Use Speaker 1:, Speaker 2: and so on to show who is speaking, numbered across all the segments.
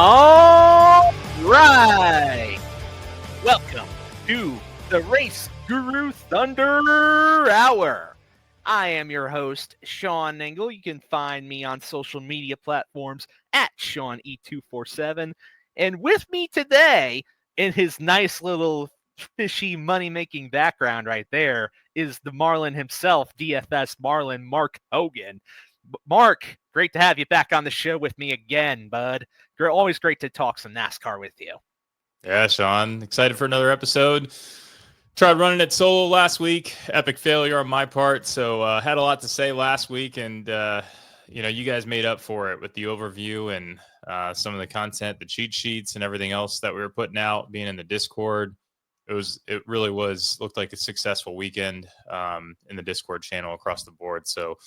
Speaker 1: All right. Welcome to the RaceGuru Thunder Hour. I am your host, Sean Engel. You can find me on social media platforms at SeanE247. And with me today, in his nice little fishy money-making background right there, is the Marlin himself, DFS Marlin, Mark Hogan. Mark, great to have you back on the show with me again, bud. Always great to talk some NASCAR with you.
Speaker 2: Yeah, Sean, excited for another episode. Tried running it solo last week. Epic failure on my part. So had a lot to say last week, and you guys made up for it with the overview and some of the content, the cheat sheets, and everything else that we were putting out. Being in the Discord, it really looked like a successful weekend in the Discord channel across the board. So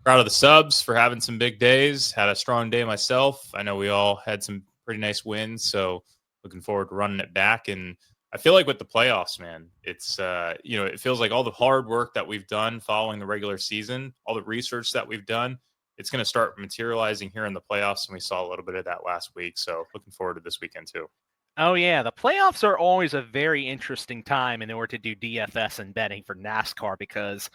Speaker 2: proud of the subs for having some big days. Had a strong day myself. I know we all had some pretty nice wins. So looking forward to running it back. And I feel like with the playoffs, man, it's, it feels like all the hard work that we've done following the regular season, all the research that we've done, it's going to start materializing here in the playoffs. And we saw a little bit of that last week. So looking forward to this weekend too.
Speaker 1: Oh, yeah. The playoffs are always a very interesting time in order to do DFS and betting for NASCAR, because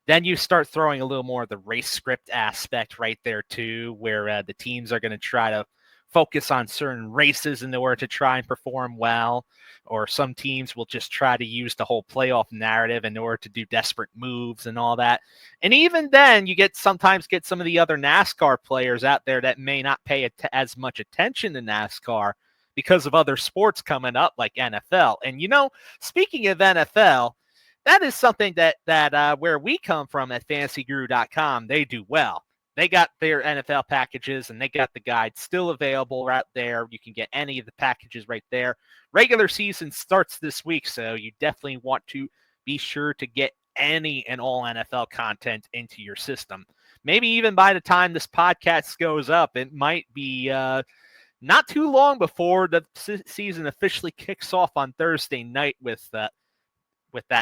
Speaker 1: then you start throwing a little more of the race script aspect right there too, where the teams are going to try to focus on certain races in order to try and perform well, or some teams will just try to use the whole playoff narrative in order to do desperate moves and all that. And even then, you sometimes get some of the other NASCAR players out there that may not pay as much attention to NASCAR because of other sports coming up like NFL. And, speaking of NFL, that is something that where we come from at fantasyguru.com, they do well. They got their NFL packages, and they got the guide still available right there. You can get any of the packages right there. Regular season starts this week, so you definitely want to be sure to get any and all NFL content into your system. Maybe even by the time this podcast goes up, it might be not too long before the season officially kicks off on Thursday night with that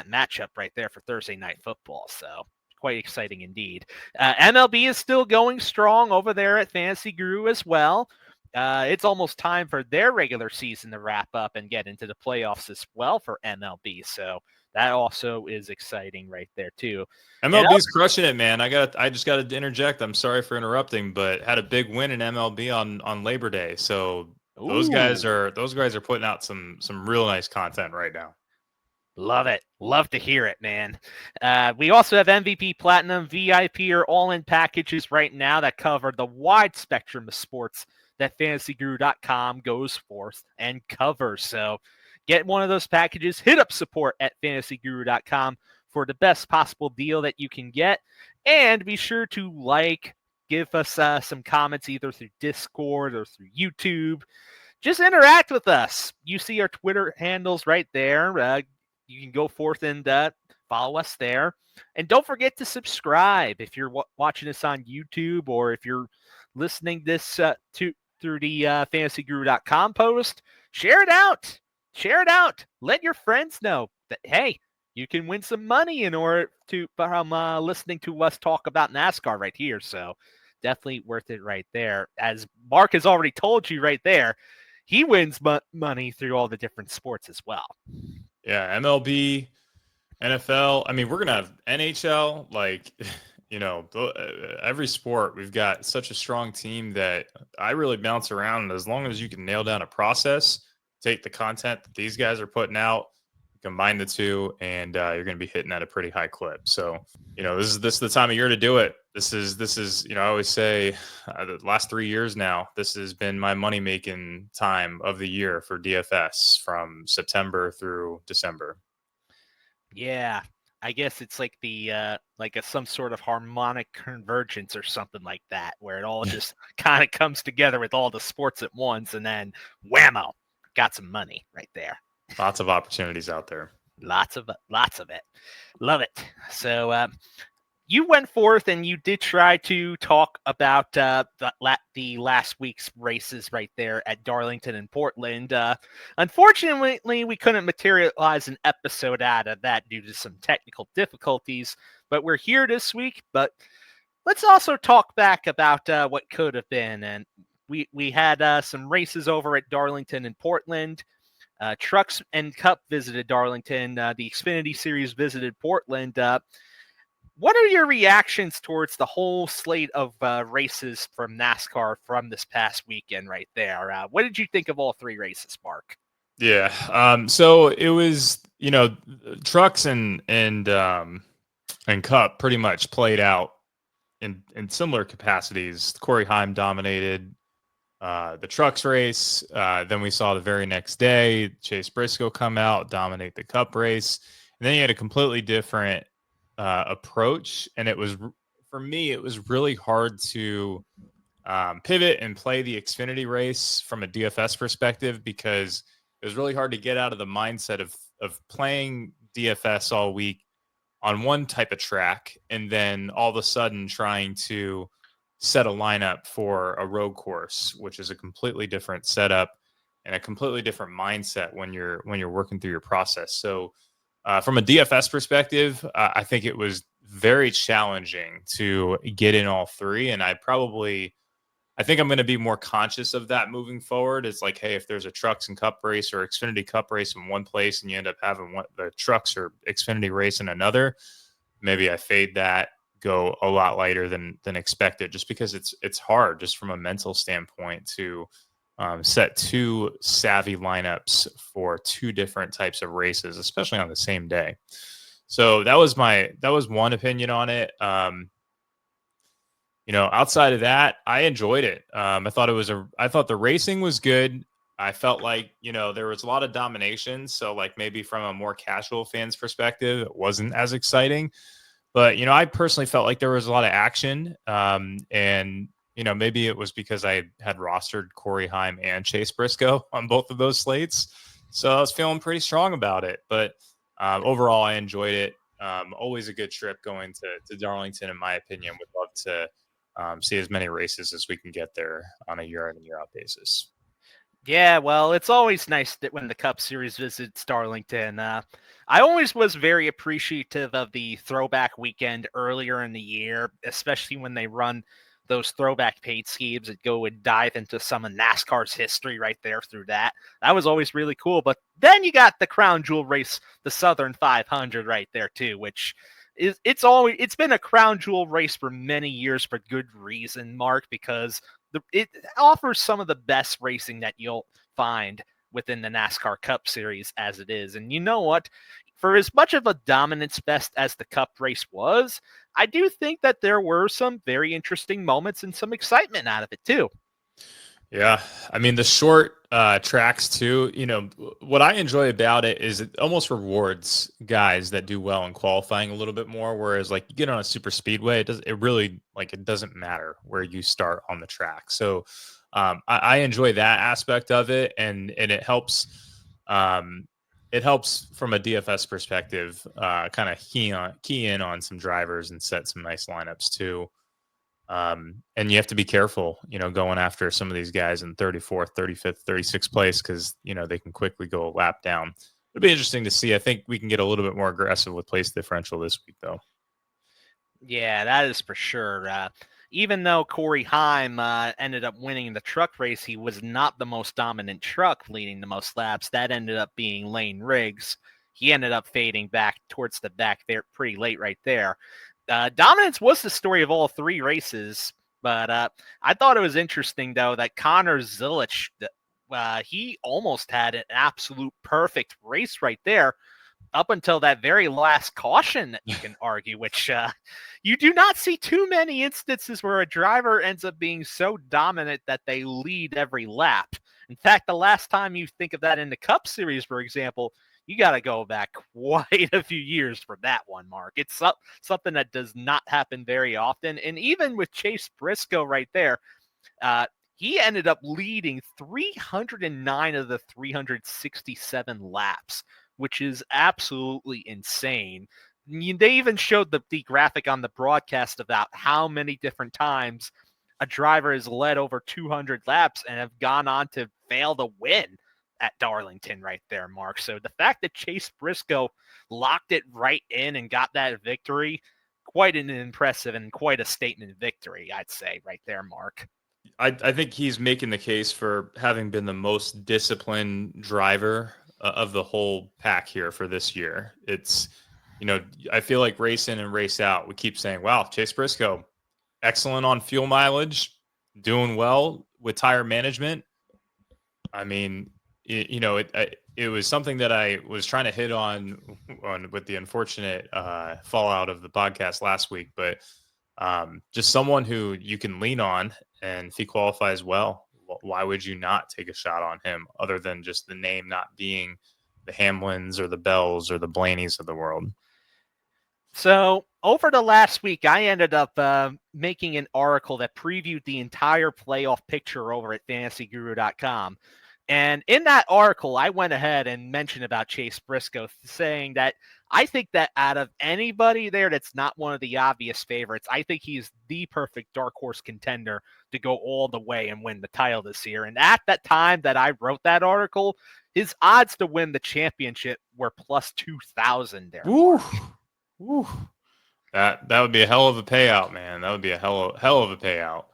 Speaker 1: matchup right there for Thursday Night Football. So quite exciting indeed. MLB is still going strong over there at Fantasy Guru as well. It's almost time for their regular season to wrap up and get into the playoffs as well for MLB. So that also is exciting right there too.
Speaker 2: MLB's crushing it, man. I just got to interject. I'm sorry for interrupting, but had a big win in MLB on Labor Day. So those guys are putting out some real nice content right now.
Speaker 1: Love it. Love to hear it, man. We also have MVP Platinum, VIP, or all-in packages right now that cover the wide spectrum of sports that fantasyguru.com goes forth and covers. So get one of those packages. Hit up support at fantasyguru.com for the best possible deal that you can get. And be sure to give us some comments either through Discord or through YouTube. Just interact with us. You see our Twitter handles right there. You can go forth and follow us there. And don't forget to subscribe if you're watching this on YouTube, or if you're listening this through the fantasyguru.com post. Share it out. Share it out. Let your friends know that, hey, you can win some money in order to from listening to us talk about NASCAR right here. So definitely worth it right there. As Mark has already told you right there, he wins money through all the different sports as well.
Speaker 2: Yeah, MLB, NFL. I mean, we're going to have NHL, every sport. We've got such a strong team that I really bounce around. And as long as you can nail down a process, take the content that these guys are putting out, combine the two, and you're going to be hitting at a pretty high clip. So, this is the time of year to do it. This is, I always say the last 3 years now, this has been my money-making time of the year for DFS from September through December.
Speaker 1: Yeah, I guess it's like some sort of harmonic convergence or something like that, where it all just kind of comes together with all the sports at once, and then whammo, got some money right there.
Speaker 2: Lots of opportunities out there.
Speaker 1: Lots of it. Love it. So you went forth and you did try to talk about the last week's races right there at Darlington and Portland. Unfortunately, we couldn't materialize an episode out of that due to some technical difficulties, but we're here this week. But let's also talk back about what could have been. And we had some races over at Darlington and Portland. Trucks and Cup visited Darlington. The Xfinity Series visited Portland. What are your reactions towards the whole slate of races from NASCAR from this past weekend right there? What did you think of all three races, Mark?
Speaker 2: Yeah. So it was, trucks and Cup pretty much played out in similar capacities. Corey Heim dominated the trucks race. Then we saw the very next day Chase Briscoe come out, dominate the Cup race. And then you had a completely different approach. And for me, it was really hard to pivot and play the Xfinity race from a DFS perspective, because it was really hard to get out of the mindset of playing DFS all week on one type of track and then all of a sudden trying to set a lineup for a road course, which is a completely different setup and a completely different mindset when you're working through your process. So from a DFS perspective, I think it was very challenging to get in all three. And I think I'm going to be more conscious of that moving forward. It's like, hey, if there's a trucks and Cup race or Xfinity Cup race in one place and you end up having the trucks or Xfinity race in another, maybe I fade that, go a lot lighter than expected, just because it's hard just from a mental standpoint to set two savvy lineups for two different types of races, especially on the same day. So that was one opinion on it. Outside of that, I enjoyed it. I thought the racing was good. I felt like, there was a lot of domination. So like maybe from a more casual fan's perspective, it wasn't as exciting. But, I personally felt like there was a lot of action. And, maybe it was because I had rostered Corey Heim and Chase Briscoe on both of those slates. So I was feeling pretty strong about it. But overall, I enjoyed it. Always a good trip going to Darlington, in my opinion. Would love to see as many races as we can get there on a year in and year out basis.
Speaker 1: Yeah, well, it's always nice that when the Cup Series visits Darlington. I always was very appreciative of the throwback weekend earlier in the year, especially when they run those throwback paid schemes that go and dive into some of NASCAR's history right there through that. That was always really cool. But then you got the crown jewel race, the Southern 500 right there too, which it's been a crown jewel race for many years for good reason, Mark, because it offers some of the best racing that you'll find within the NASCAR Cup Series as it is. And you know what? For as much of a dominance fest as the Cup race was, I do think that there were some very interesting moments and some excitement out of it too.
Speaker 2: Yeah. I mean, the short tracks too, what I enjoy about it is it almost rewards guys that do well in qualifying a little bit more. Whereas like you get on a super speedway, it doesn't matter where you start on the track. So I enjoy that aspect of it. And it helps, from a DFS perspective, kind of key in on some drivers and set some nice lineups too. And you have to be careful, going after some of these guys in 34th, 35th, 36th place, because, they can quickly go a lap down. It'll be interesting to see. I think we can get a little bit more aggressive with place differential this week, though.
Speaker 1: Yeah, that is for sure. Even though Corey Heim ended up winning the truck race, he was not the most dominant truck leading the most laps. That ended up being Lane Riggs. He ended up fading back towards the back there pretty late right there. Dominance was the story of all three races, but I thought it was interesting, though, that Connor Zilisch, he almost had an absolute perfect race right there up until that very last caution that you can argue, which you do not see too many instances where a driver ends up being so dominant that they lead every lap. In fact, the last time you think of that in the Cup Series, for example, you got to go back quite a few years for that one, Mark. It's something that does not happen very often. And even with Chase Briscoe right there, he ended up leading 309 of the 367 laps, which is absolutely insane. They even showed the graphic on the broadcast about how many different times a driver has led over 200 laps and have gone on to fail to win at Darlington right there, Mark. So the fact that Chase Briscoe locked it right in and got that victory, quite an impressive and quite a statement victory, I'd say right there, Mark.
Speaker 2: I think he's making the case for having been the most disciplined driver of the whole pack here for this year. It's, I feel like race in and race out, we keep saying, wow, Chase Briscoe, excellent on fuel mileage, doing well with tire management. I mean, it was something that I was trying to hit on with the unfortunate fallout of the podcast last week, but just someone who you can lean on, and if he qualifies well, why would you not take a shot on him other than just the name not being the Hamlins or the Bells or the Blaneys of the world?
Speaker 1: So over the last week, I ended up making an article that previewed the entire playoff picture over at fantasyguru.com. And in that article, I went ahead and mentioned about Chase Briscoe, saying that I think that out of anybody there that's not one of the obvious favorites, I think he's the perfect dark horse contender to go all the way and win the title this year. And at that time that I wrote that article, his odds to win the championship were plus 2,000 there.
Speaker 2: Ooh. Ooh. That would be a hell of a payout, man. That would be a hell of a payout.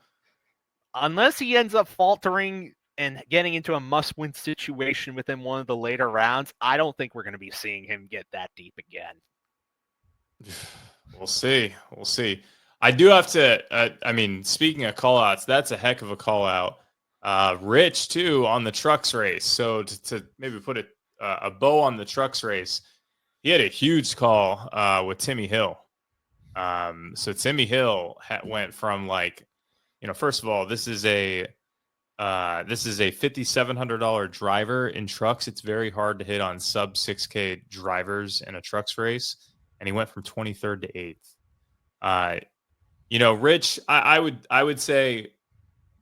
Speaker 1: Unless he ends up faltering and getting into a must-win situation within one of the later rounds, I don't think we're going to be seeing him get that deep again.
Speaker 2: We'll see. We'll see. I do have to, speaking of call-outs, that's a heck of a call-out. Rich, too, on the trucks race. So to maybe put a bow on the trucks race, he had a huge call with Timmy Hill. So Timmy Hill went from first of all, this is a $5,700 driver in trucks. It's very hard to hit on sub 6K drivers in a trucks race, and he went from 23rd to 8th. Rich, I would say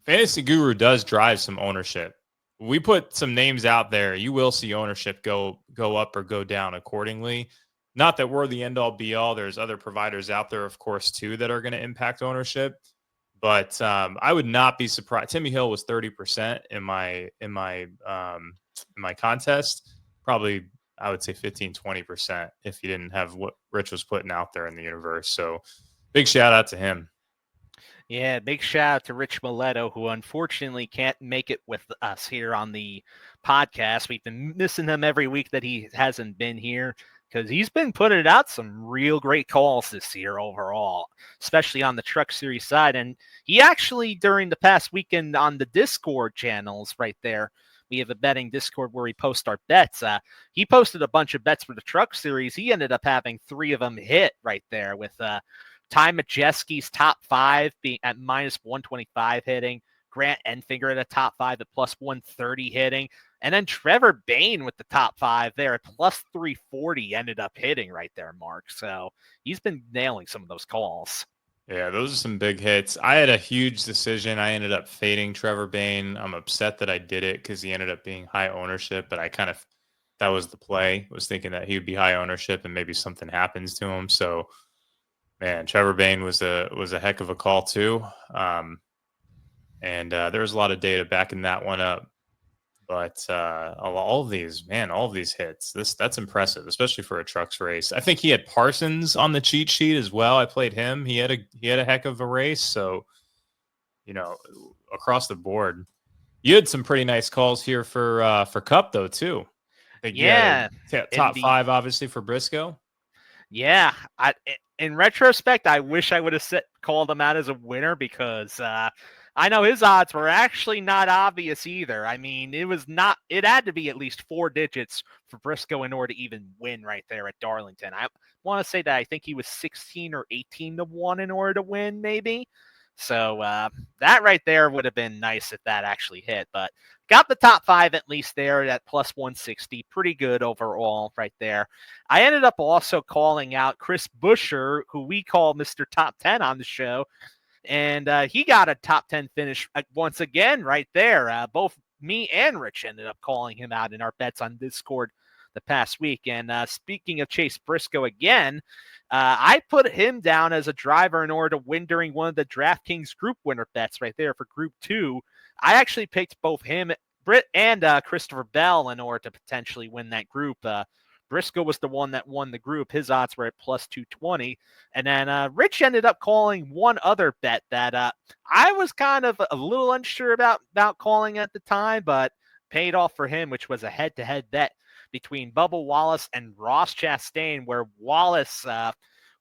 Speaker 2: Fantasy Guru does drive some ownership. We put some names out there. You will see ownership go up or go down accordingly. Not that we're the end all be all. There's other providers out there, of course, too, that are going to impact ownership. But I would not be surprised. Timmy Hill was 30% in my contest. Probably, I would say 15-20% if he didn't have what Rich was putting out there in the universe. So big shout out to him.
Speaker 1: Yeah, big shout out to Rich Mileto, who unfortunately can't make it with us here on the podcast. We've been missing him every week that he hasn't been here, because he's been putting out some real great calls this year overall, especially on the Truck Series side. And he actually, during the past weekend on the Discord channels right there, we have a betting Discord where we post our bets. He posted a bunch of bets for the Truck Series. He ended up having 3 of them hit right there, with Ty Majeski's top 5 being at minus 125 hitting, Grant Enfinger at a top 5 at plus 130 hitting, and then Trevor Bayne with the top 5 there at plus 340 ended up hitting right there, Mark. So he's been nailing some of those calls.
Speaker 2: Yeah, those are some big hits. I had a huge decision. I ended up fading Trevor Bayne. I'm upset that I did it because he ended up being high ownership, but that was the play. I was thinking that he would be high ownership and maybe something happens to him. So, man, Trevor Bayne was a heck of a call too. And there was a lot of data backing that one up. But all of these hits, that's impressive, especially for a trucks race. I think he had Parsons on the cheat sheet as well. I played him. He had a heck of a race. So, across the board, you had some pretty nice calls here for Cup though too.
Speaker 1: Yeah,
Speaker 2: top 5 obviously for Briscoe.
Speaker 1: Yeah, in retrospect, I wish I would have called him out as a winner, because I know his odds were actually not obvious either. I mean, it had to be at least 4 digits for Briscoe in order to even win right there at Darlington. I want to say that I think he was 16 or 18 to 1 in order to win, maybe. So that right there would have been nice if that actually hit, but got the top 5 at least there at plus 160. Pretty good overall right there. I ended up also calling out Chris Buescher, who we call Mr. Top 10 on the show. And he got a top 10 finish once again right there. Both me and Rich ended up calling him out in our bets on Discord the past week. And speaking of Chase Briscoe again, I put him down as a driver in order to win during one of the DraftKings group winner bets right there for Group 2. I actually picked both him, Britt, and Christopher Bell in order to potentially win that group. Briscoe was the one that won the group. His odds were at plus 220. And then Rich ended up calling one other bet that I was kind of a little unsure about calling at the time, but paid off for him, which was a head-to-head bet between Bubba Wallace and Ross Chastain, where Wallace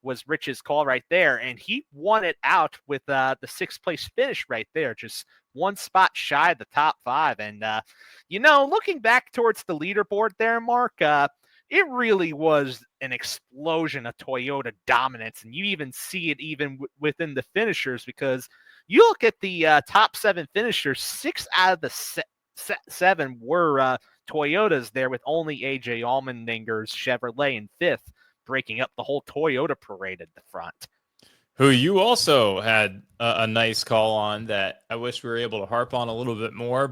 Speaker 1: was Rich's call right there, and he won it out with the 6th place finish right there, just one spot shy of the top 5. And, looking back towards the leaderboard there, Mark, it really was an explosion of Toyota dominance, and you even see it even within the finishers, because you look at the top 7 finishers, 6 out of the 7 were Toyotas there, with only AJ Allmendinger's Chevrolet in 5th, breaking up the whole Toyota parade at the front.
Speaker 2: Who you also had a nice call on that I wish we were able to harp on a little bit more,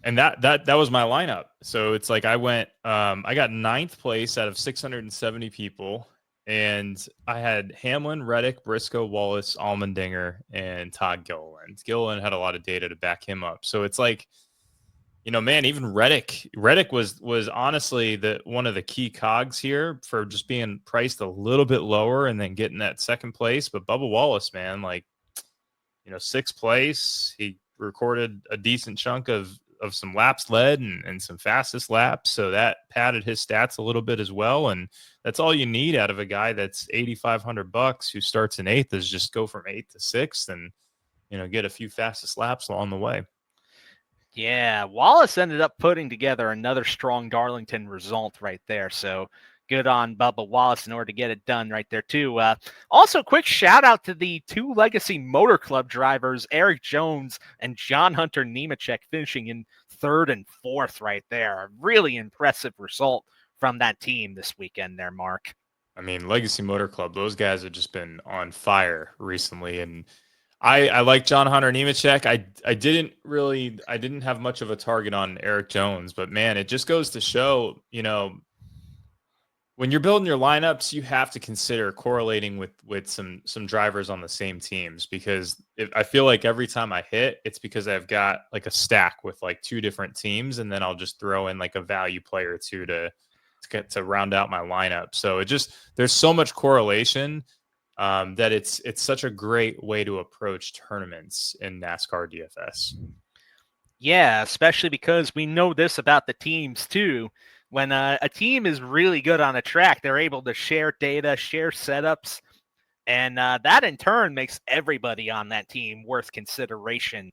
Speaker 2: and that was my lineup. So it's like I got 9th place out of 670 people, and I had Hamlin, Reddick, Briscoe, Wallace, Allmendinger, and Todd Gilliland. Gilliland had a lot of data to back him up. So it's like, man, even Reddick was honestly one of the key cogs here for just being priced a little bit lower and then getting that 2nd place. But Bubba Wallace, man, 6th place, he recorded a decent chunk of some laps led and some fastest laps. So that padded his stats a little bit as well. And that's all you need out of a guy that's $8,500 who starts in 8th, is just go from 8th to 6th and, get a few fastest laps along the way.
Speaker 1: Yeah, Wallace ended up putting together another strong Darlington result right there. So good on Bubba Wallace in order to get it done right there, too. Also, quick shout out to the 2 Legacy Motor Club drivers, Eric Jones and John Hunter Nemechek, finishing in 3rd and 4th right there. A really impressive result from that team this weekend there, Mark.
Speaker 2: I mean, Legacy Motor Club, those guys have just been on fire recently. And I like John Hunter Nemechek. I didn't have much of a target on Eric Jones, but man, it just goes to show, when you're building your lineups, you have to consider correlating with some drivers on the same teams, because I feel like every time I hit, it's because I've got like a stack with like 2 different teams, and then I'll just throw in like a value player or 2 to round out my lineup. So there's so much correlation. That it's such a great way to approach tournaments in NASCAR DFS.
Speaker 1: Yeah, especially because we know this about the teams too. When a team is really good on a track, they're able to share data, share setups, and that in turn makes everybody on that team worth consideration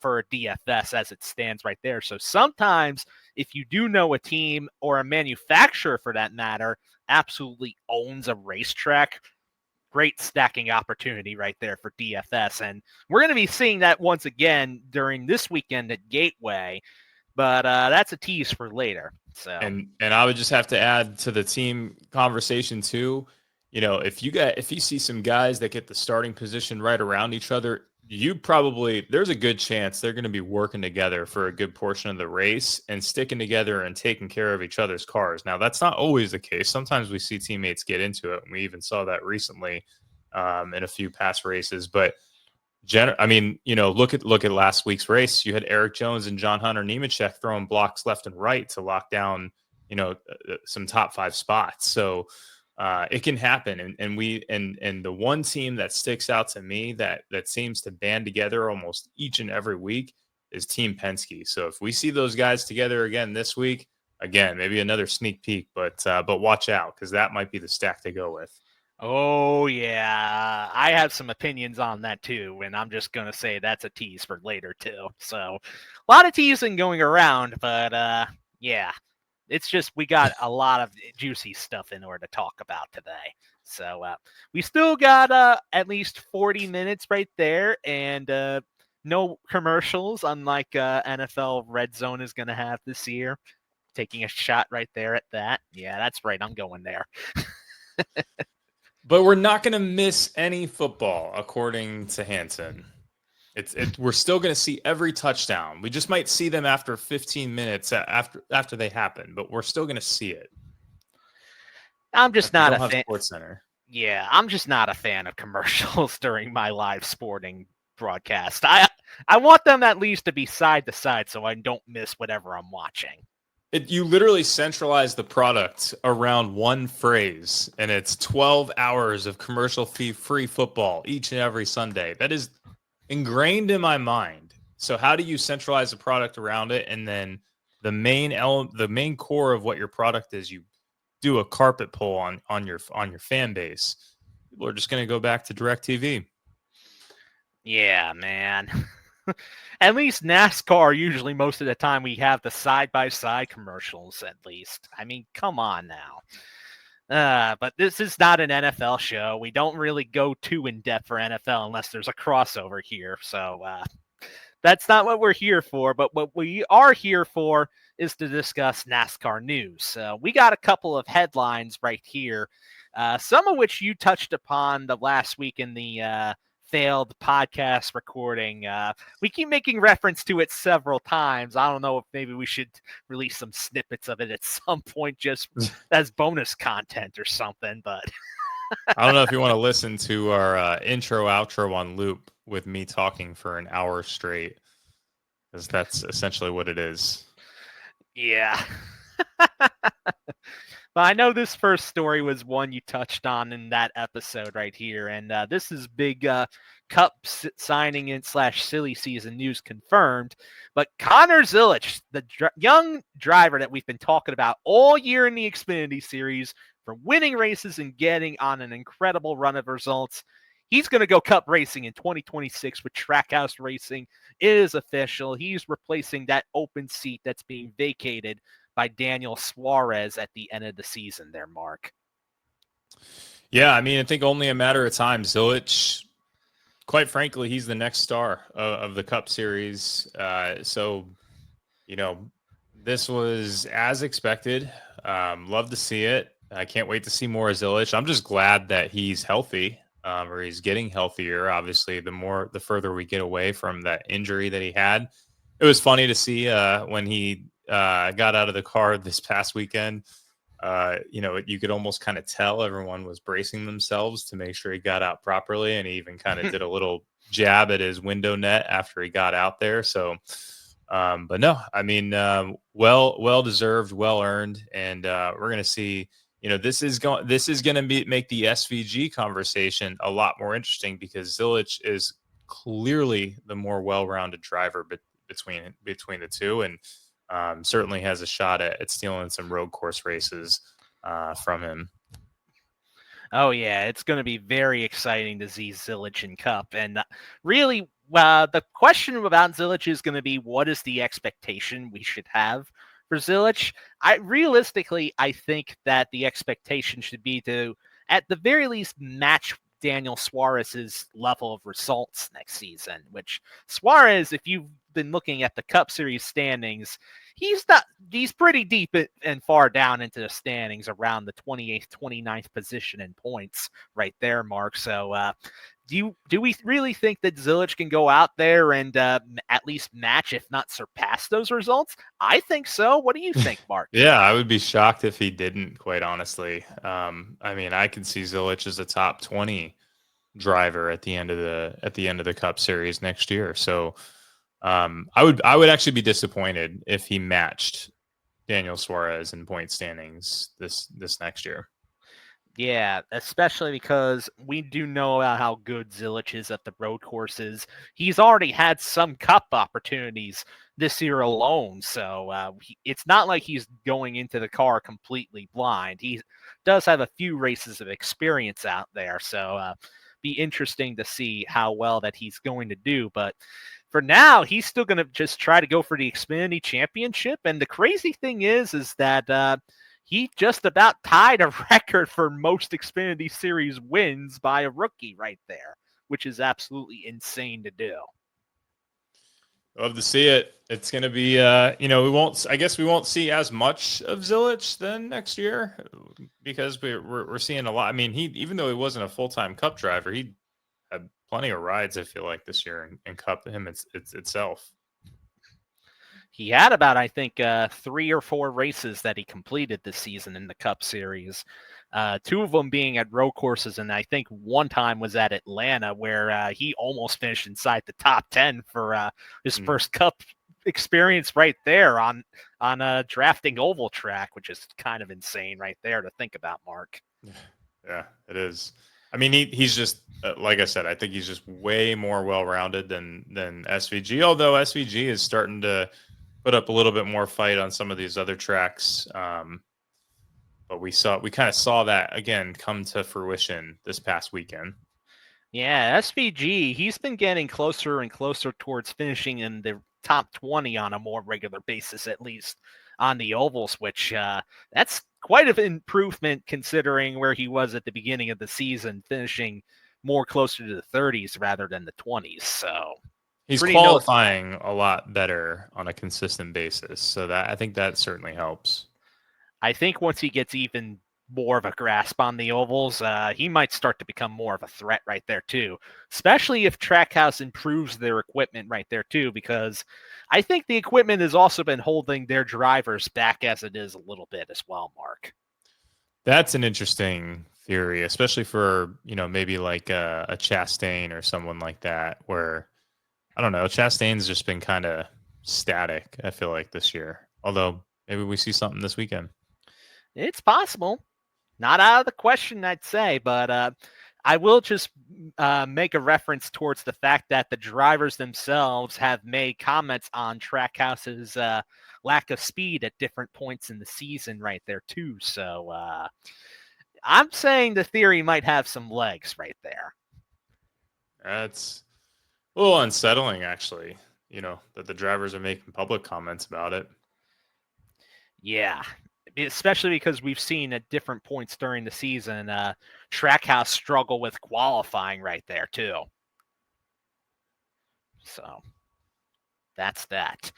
Speaker 1: for a DFS as it stands right there. So sometimes if you do know a team, or a manufacturer for that matter, absolutely owns a racetrack, great stacking opportunity right there for DFS. And we're going to be seeing that once again during this weekend at Gateway, but that's a tease for later. So
Speaker 2: and I would just have to add to the team conversation too, if you see some guys that get the starting position right around each other, there's a good chance they're going to be working together for a good portion of the race and sticking together and taking care of each other's cars. Now, that's not always the case. Sometimes we see teammates get into it, and we even saw that recently in a few past races. But look at last week's race. You had Eric Jones and John Hunter Nemechek throwing blocks left and right to lock down, some top 5 spots. So it can happen. And the one team that sticks out to me that seems to band together almost each and every week is Team Penske. So if we see those guys together again this week, maybe another sneak peek, but watch out, because that might be the stack to go with.
Speaker 1: Oh, yeah. I have some opinions on that, too, and I'm just going to say that's a tease for later, too. So a lot of teasing going around, but yeah, it's just we got a lot of juicy stuff in order to talk about today. So we still got at least 40 minutes right there, and no commercials, unlike NFL Red Zone is going to have this year. Taking a shot right there at that. Yeah, that's right. I'm going there.
Speaker 2: But we're not going to miss any football, according to Hansen. We're still going to see every touchdown. We just might see them after 15 minutes after they happen, but we're still going to see it.
Speaker 1: I'm just not a fan.
Speaker 2: Sports Center.
Speaker 1: Yeah, I'm just not a fan of commercials during my live sporting broadcast. I want them at least to be side to side so I don't miss whatever I'm watching.
Speaker 2: You literally centralize the product around one phrase, and it's 12 hours of commercial-free football each and every Sunday. That is ingrained in my mind. So how do you centralize the product around it? And then the main core of what your product is, you do a carpet pull on your fan base. People are just going to go back to DirecTV.
Speaker 1: Yeah, man. At least NASCAR, usually most of the time we have the side-by-side commercials, at least. I mean, come on now. But this is not an NFL show. We don't really go too in-depth for NFL unless there's a crossover here. So that's not what we're here for. But what we are here for is to discuss NASCAR news. We got a couple of headlines right here, some of which you touched upon the last week in the failed podcast recording. We keep making reference to it several times. I don't know if maybe we should release some snippets of it at some point just as bonus content or something, but
Speaker 2: I don't know if you want to listen to our intro outro on loop with me talking for an hour straight, because that's essentially what it is.
Speaker 1: Yeah. But I know this first story was one you touched on in that episode right here, and this is big Cup signing in / silly season news confirmed. But Connor Zilisch, the young driver that we've been talking about all year in the Xfinity Series for winning races and getting on an incredible run of results, he's going to go Cup racing in 2026 with Trackhouse Racing. It is official. He's replacing that open seat that's being vacated by Daniel Suarez at the end of the season there, Mark.
Speaker 2: Yeah, I mean, I think only a matter of time. Zilisch, quite frankly, he's the next star of the Cup Series. So, this was as expected. Love to see it. I can't wait to see more of Zilisch. I'm just glad that he's healthy, or he's getting healthier. Obviously, the further we get away from that injury that he had. It was funny to see when he got out of the car this past weekend. You could almost kind of tell everyone was bracing themselves to make sure he got out properly. And he even kind of did a little jab at his window net after he got out there. So, but no, I mean, well deserved, well earned. And we're going to see, this is going to make the SVG conversation a lot more interesting, because Zilisch is clearly the more well-rounded driver between the two. And certainly has a shot at stealing some road course races from him.
Speaker 1: Oh, yeah, it's going to be very exciting to see Zilisch in Cup. And really, the question about Zilisch is going to be, what is the expectation we should have for Zilisch? I think that the expectation should be to, at the very least, match Daniel Suarez's level of results next season, which Suarez, if you've been looking at the Cup Series standings, he's pretty deep and far down into the standings, around the 28th, 29th position in points right there, Mark. So do we really think that Zilisch can go out there and at least match, if not surpass, those results? I think so. What do you think, Mark?
Speaker 2: Yeah, I would be shocked if he didn't, quite honestly. I mean, I can see Zilisch as a top 20 driver at the end of the Cup Series next year. So I would actually be disappointed if he matched Daniel Suarez in point standings this next year.
Speaker 1: Yeah, especially because we do know about how good Zilisch is at the road courses. He's already had some Cup opportunities this year alone, so it's not like he's going into the car completely blind. He does have a few races of experience out there, so be interesting to see how well that he's going to do. But for now, he's still going to just try to go for the Xfinity Championship. And the crazy thing is that he just about tied a record for most Xfinity Series wins by a rookie right there, which is absolutely insane to do.
Speaker 2: Love to see it. It's going to be, I guess we won't see as much of Zilisch then next year, because we're seeing a lot. I mean, even though he wasn't a full-time Cup driver, he had plenty of rides, I feel like, this year in Cup itself.
Speaker 1: He had about, I think, 3 or 4 races that he completed this season in the Cup Series. 2 of them being at road courses, and I think one time was at Atlanta, where he almost finished inside the top 10 for his first Cup experience right there on a drafting oval track, which is kind of insane right there to think about, Mark.
Speaker 2: Yeah, it is. I mean, he's just like I said. I think he's just way more well-rounded than SVG. Although SVG is starting to put up a little bit more fight on some of these other tracks. But we kind of saw that again come to fruition this past weekend.
Speaker 1: Yeah, SVG, he's been getting closer and closer towards finishing in the top 20 on a more regular basis, at least on the ovals, which that's quite an improvement considering where he was at the beginning of the season, finishing more closer to the 30s rather than the 20s. So
Speaker 2: he's
Speaker 1: pretty
Speaker 2: qualifying a lot better on a consistent basis. So that I think that certainly helps.
Speaker 1: I think once he gets even more of a grasp on the ovals, he might start to become more of a threat right there too, especially if Trackhouse improves their equipment right there too, because I think the equipment has also been holding their drivers back as it is a little bit as well, Mark.
Speaker 2: That's an interesting theory, especially for, maybe like a Chastain or someone like that, where, I don't know, Chastain's just been kind of static, I feel like, this year. Although maybe we see something this weekend.
Speaker 1: It's possible. Not out of the question, I'd say, but I will just make a reference towards the fact that the drivers themselves have made comments on Trackhouse's lack of speed at different points in the season right there, too. So I'm saying the theory might have some legs right there.
Speaker 2: That's a little unsettling, actually, that the drivers are making public comments about it.
Speaker 1: Yeah, especially because we've seen at different points during the season, Trackhouse struggle with qualifying right there too. So that's that.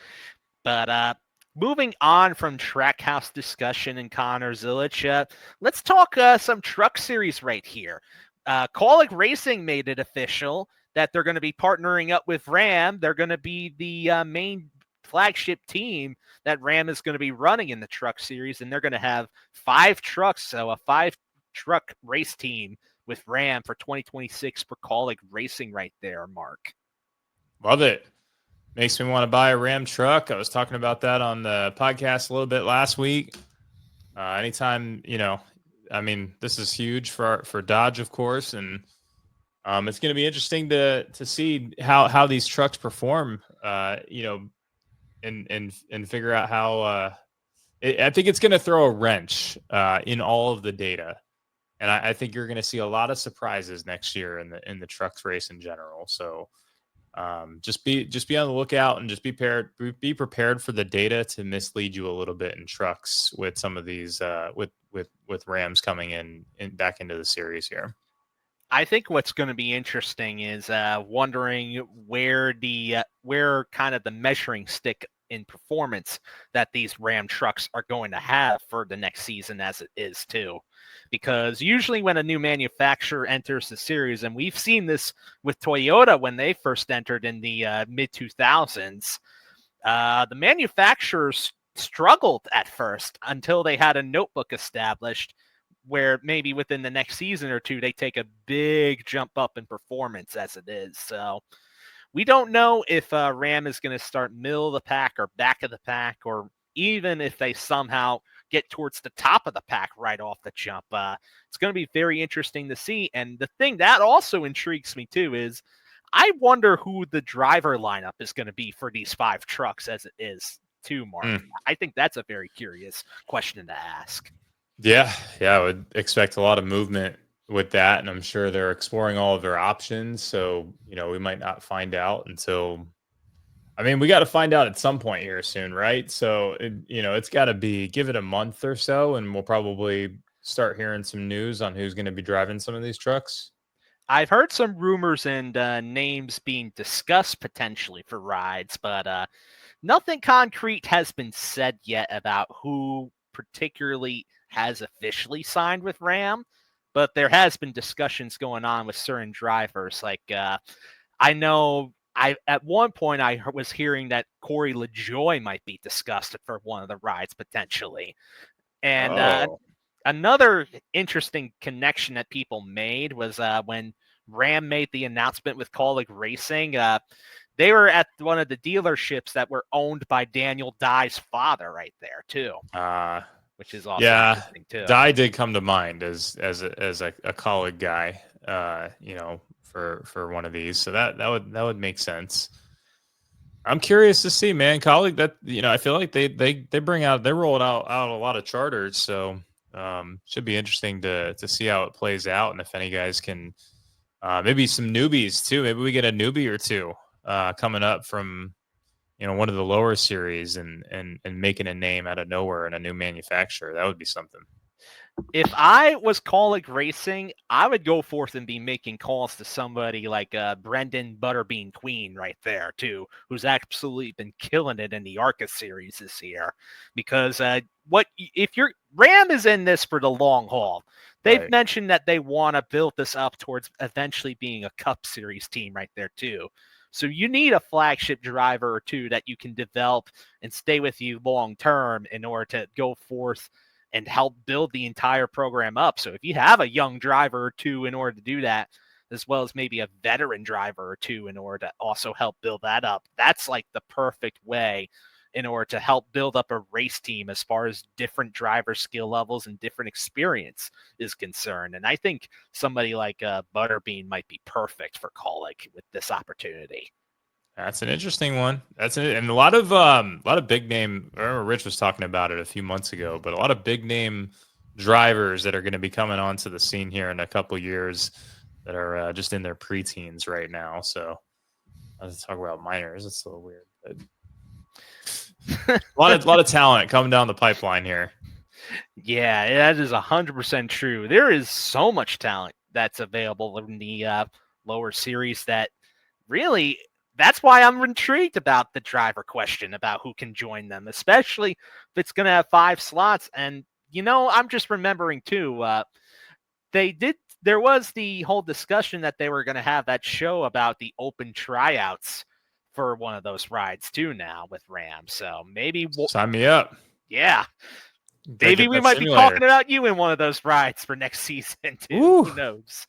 Speaker 1: But moving on from Trackhouse discussion and Connor Zilisch, let's talk some truck series right here. Kaulig Racing made it official that they're going to be partnering up with Ram. They're going to be the main flagship team that Ram is going to be running in the truck series, and they're going to have 5 trucks, so a 5-truck race team with Ram for 2026 for Kaulig Racing right there, Mark.
Speaker 2: Love it. Makes me want to buy a Ram truck. I was talking about that on the podcast a little bit last week. Anytime, this is huge for Dodge, of course, and it's going to be interesting to see how these trucks perform. And figure out how. I think it's going to throw a wrench in all of the data, and I think you're going to see a lot of surprises next year in the trucks race in general. So. Just be on the lookout and just be prepared for the data to mislead you a little bit in trucks with some of these with Rams coming in back into the series here.
Speaker 1: I think what's going to be interesting is wondering where kind of the measuring stick in performance that these Ram trucks are going to have for the next season as it is too. Because usually when a new manufacturer enters the series, and we've seen this with Toyota when they first entered in the mid-2000s, the manufacturers struggled at first until they had a notebook established where maybe within the next season or two, they take a big jump up in performance as it is. So we don't know if Ram is going to start middle of the pack or back of the pack, or even if they somehow get towards the top of the pack right off the jump. It's going to be very interesting to see. And the thing that also intrigues me too is I wonder who the driver lineup is going to be for these 5 trucks as it is too, Mark. I think that's a very curious question to ask.
Speaker 2: Yeah, I would expect a lot of movement with that, and I'm sure they're exploring all of their options. So, we might not find out until. I mean, we got to find out at some point here soon, right? So, it's got to be give it a month or so, and we'll probably start hearing some news on who's going to be driving some of these trucks.
Speaker 1: I've heard some rumors and names being discussed potentially for rides, but nothing concrete has been said yet about who particularly has officially signed with Ram. But there has been discussions going on with certain drivers. Like I know at one point I was hearing that Corey LaJoie might be discussed for one of the rides potentially. And another interesting connection that people made was when Ram made the announcement with Kaulig Racing. They were at one of the dealerships that were owned by Daniel Dye's father right there too, which is also interesting too.
Speaker 2: Dye did come to mind as a colleague guy, for one of these. So that would make sense. I'm curious to see, man. Colleague, that I feel like they rolled out a lot of charters, so should be interesting to see how it plays out, and if any guys can maybe some newbies too. Maybe we get a newbie or two coming up from one of the lower series and making a name out of nowhere in a new manufacturer. That would be something.
Speaker 1: If I was Colleague Racing, I would go forth and be making calls to somebody like Brendan Butterbean Queen right there, too, who's absolutely been killing it in the ARCA series this year. Because if your Ram is in this for the long haul, they've mentioned that they want to build this up towards eventually being a Cup Series team right there, too. So you need a flagship driver or two that you can develop and stay with you long term in order to go forth and help build the entire program up. So if you have a young driver or two in order to do that, as well as maybe a veteran driver or two in order to also help build that up, that's like the perfect way in order to help build up a race team as far as different driver skill levels and different experience is concerned. And I think somebody like Butterbean might be perfect for Colleague with this opportunity.
Speaker 2: That's an interesting one. And a lot of big name. I remember Rich was talking about it a few months ago, but a lot of big name drivers that are going to be coming onto the scene here in a couple years that are just in their preteens right now. So let's talk about minors. It's a little weird, but a lot of talent coming down the pipeline here.
Speaker 1: Yeah, that is 100% true. There is so much talent that's available in the lower series that really. That's why I'm intrigued about the driver question about who can join them, especially if it's going to have 5 slots. And, I'm just remembering too, there was the whole discussion that they were going to have that show about the open tryouts for one of those rides too now with Ram. So maybe
Speaker 2: sign me up.
Speaker 1: Yeah. Maybe we might be talking about you in one of those rides for next season too. Ooh. Who knows?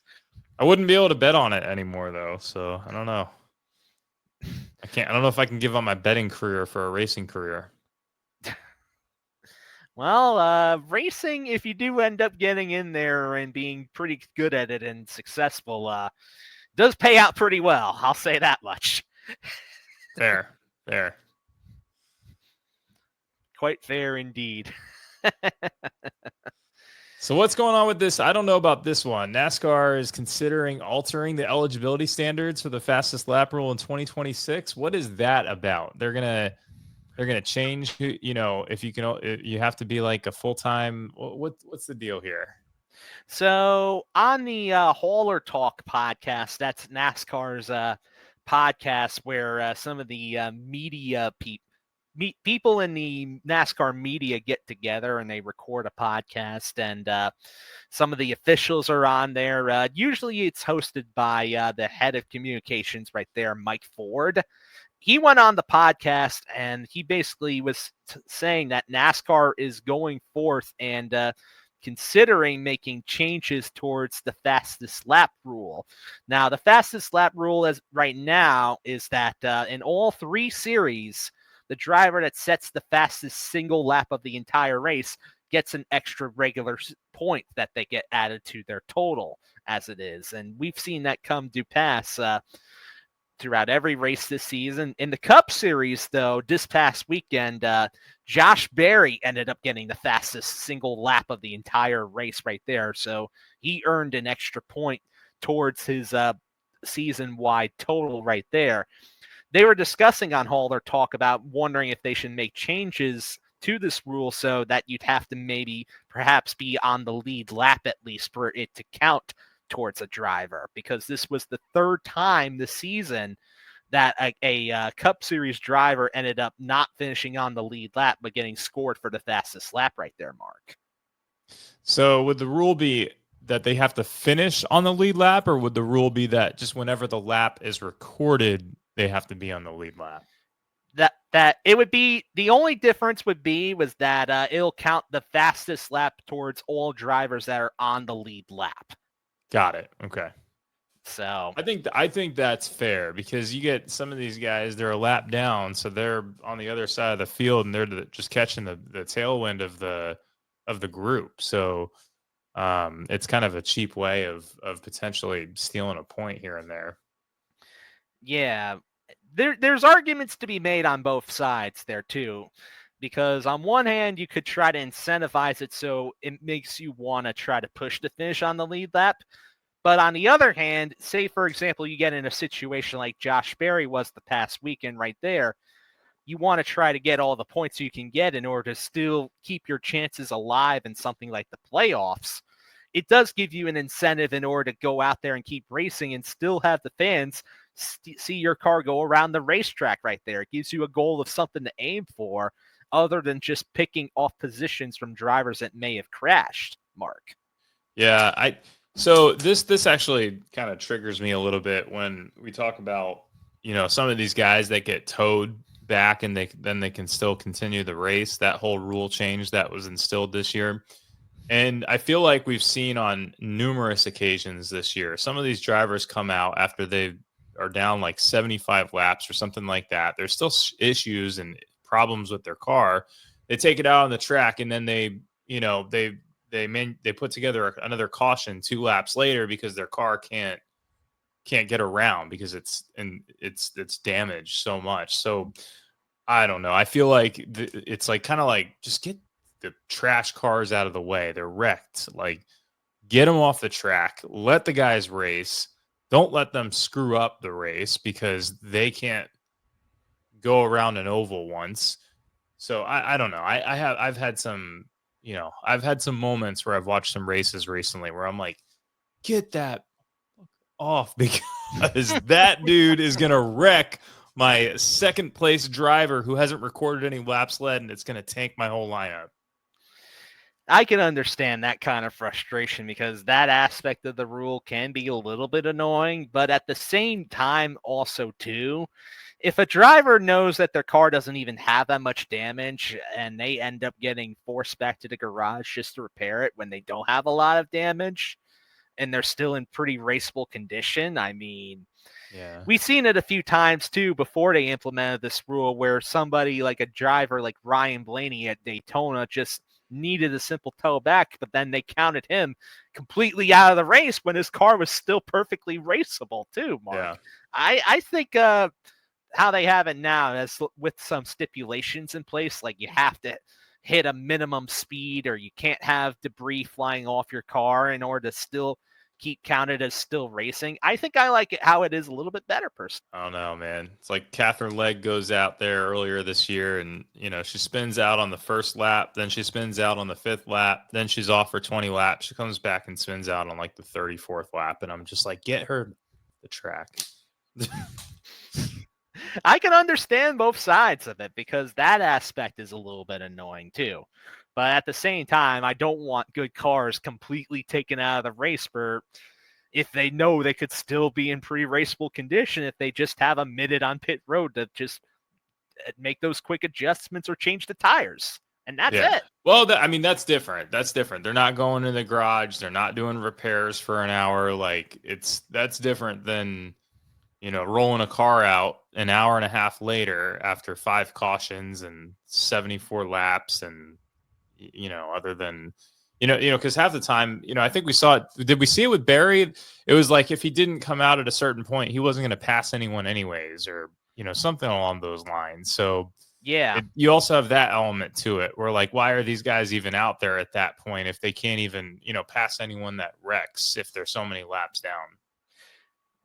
Speaker 2: I wouldn't be able to bet on it anymore though. So I don't know. I don't know if I can give up my betting career for a racing career.
Speaker 1: Well, racing, if you do end up getting in there and being pretty good at it and successful, does pay out pretty well. I'll say that much.
Speaker 2: Fair.
Speaker 1: Quite fair indeed.
Speaker 2: So what's going on with this? I don't know about this one. NASCAR is considering altering the eligibility standards for the fastest lap rule in 2026. What is that about? They're gonna change. If you have to be like a full-time. What's the deal here?
Speaker 1: So on the Hauler Talk podcast, that's NASCAR's podcast where some of the media people in the NASCAR media get together and they record a podcast, and some of the officials are on there. Usually it's hosted by the head of communications right there, Mike Ford. He went on the podcast and he basically was saying that NASCAR is going forth and considering making changes towards the fastest lap rule. Now, the fastest lap rule as right now is that in all 3 series, the driver that sets the fastest single lap of the entire race gets an extra regular point that they get added to their total as it is. And we've seen that come to pass throughout every race this season. In the Cup Series, though, this past weekend, Josh Berry ended up getting the fastest single lap of the entire race right there. So he earned an extra point towards his season-wide total right there. They were discussing on Hauler Talk about wondering if they should make changes to this rule so that you'd have to perhaps be on the lead lap at least for it to count towards a driver, because this was the 3rd time this season that a Cup Series driver ended up not finishing on the lead lap but getting scored for the fastest lap right there, Mark.
Speaker 2: So would the rule be that they have to finish on the lead lap, or would the rule be that just whenever the lap is recorded, they have to be on the lead lap?
Speaker 1: That it would be, the only difference was that it'll count the fastest lap towards all drivers that are on the lead lap.
Speaker 2: Got it. Okay.
Speaker 1: So
Speaker 2: I think that's fair because you get some of these guys, they're a lap down, so they're on the other side of the field and they're just catching the tailwind of the group. So it's kind of a cheap way of potentially stealing a point here and there.
Speaker 1: yeah, there's arguments to be made on both sides there too, because on one hand you could try to incentivize it so it makes you want to try to push the finish on the lead lap. But on the other hand, say for example you get in a situation like Josh Berry was the past weekend right there, you want to try to get all the points you can get in order to still keep your chances alive in something like the playoffs. It does give you an incentive in order to go out there and keep racing and still have the fans see your car go around the racetrack right there. It gives you a goal of something to aim for other than just picking off positions from drivers that may have crashed, Mark.
Speaker 2: Yeah, so this actually kind of triggers me a little bit when we talk about, some of these guys that get towed back and then they can still continue the race. That whole rule change that was instilled this year. And I feel like we've seen on numerous occasions this year, some of these drivers come out after they are down like 75 laps or something like that. There's still issues and problems with their car. They take it out on the track and then they put together another caution 2 laps later because their car can't get around because it's damaged so much. So I don't know. I feel like it's like kind of like just get the trash cars out of the way. They're wrecked. Like get them off the track. Let the guys race. Don't let them screw up the race because they can't go around an oval once. So I don't know. I've had some moments where I've watched some races recently where I'm like, get that off because that dude is gonna wreck my second place driver who hasn't recorded any laps led, and it's gonna tank my whole lineup.
Speaker 1: I can understand that kind of frustration because that aspect of the rule can be a little bit annoying, but at the same time also too, if a driver knows that their car doesn't even have that much damage and they end up getting forced back to the garage just to repair it when they don't have a lot of damage and they're still in pretty raceable condition, I mean,
Speaker 2: yeah,
Speaker 1: we've seen it a few times too before they implemented this rule where somebody like a driver like Ryan Blaney at Daytona just needed a simple toe back, but then they counted him completely out of the race when his car was still perfectly raceable too, Mark.
Speaker 2: yeah.
Speaker 1: I think how they have it now is with some stipulations in place, like you have to hit a minimum speed or you can't have debris flying off your car in order to still keep counted as still racing. I think I like it how it is a little bit better, personally.
Speaker 2: I don't know, man. It's like Catherine Legg goes out there earlier this year and, she spins out on the first lap, then she spins out on the 5th lap, then she's off for 20 laps. She comes back and spins out on like the 34th lap. And I'm just like, get her the track.
Speaker 1: I can understand both sides of it because that aspect is a little bit annoying too. But at the same time, I don't want good cars completely taken out of the race for if they know they could still be in pre-raceable condition if they just have a minute on pit road to just make those quick adjustments or change the tires. And that's it.
Speaker 2: Well, that's different. That's different. They're not going in the garage. They're not doing repairs for an hour. Like that's different than, rolling a car out an hour and a half later after 5 cautions and 74 laps and, other than, because half the time, I think we saw it. Did we see it with Barry? It was like if he didn't come out at a certain point, he wasn't going to pass anyone anyways, or, something along those lines. So,
Speaker 1: yeah,
Speaker 2: you also have that element to it where, like, why are these guys even out there at that point if they can't even, pass anyone that wrecks if they're so many laps down?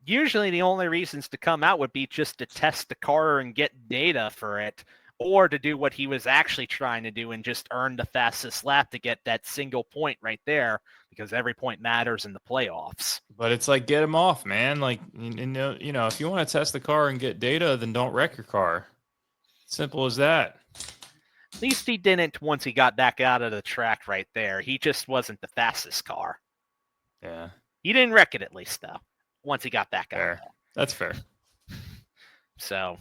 Speaker 1: Usually the only reasons to come out would be just to test the car and get data for it, or to do what he was actually trying to do and just earn the fastest lap to get that single point right there, because every point matters in the playoffs.
Speaker 2: But it's like, get him off, man. Like, if you want to test the car and get data, then don't wreck your car. Simple as that.
Speaker 1: At least he didn't once he got back out of the track right there. He just wasn't the fastest car.
Speaker 2: Yeah.
Speaker 1: He didn't wreck it at least, though, once he got back out there.
Speaker 2: That's fair.
Speaker 1: So,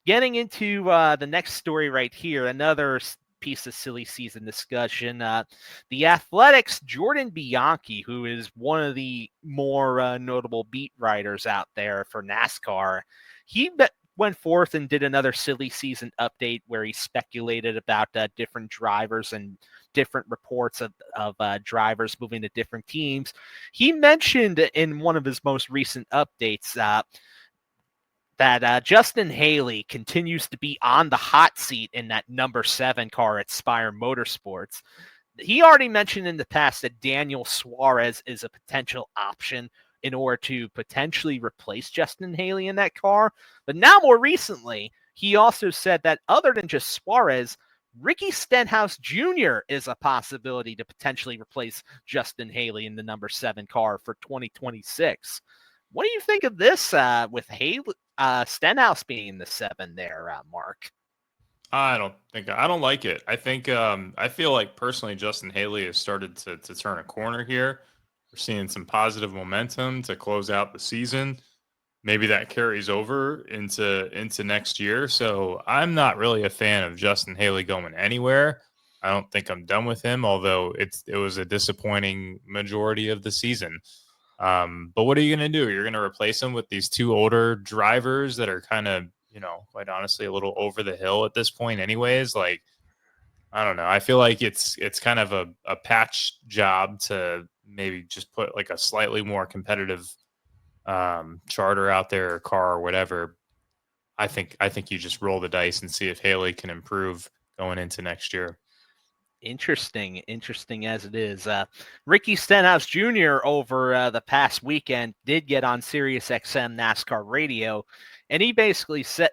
Speaker 1: getting into the next story right here, another piece of silly season discussion. The Athletics' Jordan Bianchi, who is one of the more notable beat writers out there for NASCAR, he went forth and did another silly season update where he speculated about different drivers and different reports of drivers moving to different teams. He mentioned in one of his most recent updates that Justin Haley continues to be on the hot seat in that number 7 car at Spire Motorsports. He already mentioned in the past that Daniel Suarez is a potential option in order to potentially replace Justin Haley in that car. But now more recently, he also said that other than just Suarez, Ricky Stenhouse Jr. is a possibility to potentially replace Justin Haley in the number 7 car for 2026. What do you think of this with Haley, Stenhouse being the 7 there, Mark?
Speaker 2: I don't like it. I think I feel like personally Justin Haley has started to turn a corner here. We're seeing some positive momentum to close out the season. Maybe that carries over into next year. So I'm not really a fan of Justin Haley going anywhere. I don't think I'm done with him, although it was a disappointing majority of the season. But what are you going to do? You're going to replace him with these 2 older drivers that are kind of, quite honestly, a little over the hill at this point anyways. Like, I don't know. I feel like it's kind of a patch job to maybe just put like a slightly more competitive charter out there or car or whatever. I think you just roll the dice and see if Haley can improve going into next year.
Speaker 1: Interesting as it is. Ricky Stenhouse Jr. over the past weekend did get on Sirius XM NASCAR radio, and he basically said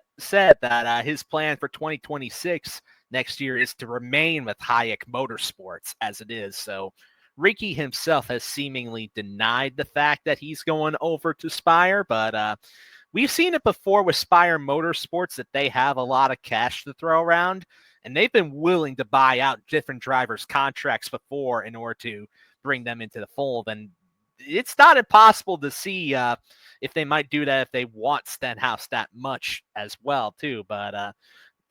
Speaker 1: that his plan for 2026 next year is to remain with Hayek Motorsports as it is. So Ricky himself has seemingly denied the fact that he's going over to Spire, but we've seen it before with Spire Motorsports that they have a lot of cash to throw around. And they've been willing to buy out different drivers' contracts before in order to bring them into the fold. And it's not impossible to see if they might do that if they want Stenhouse that much as well, too. But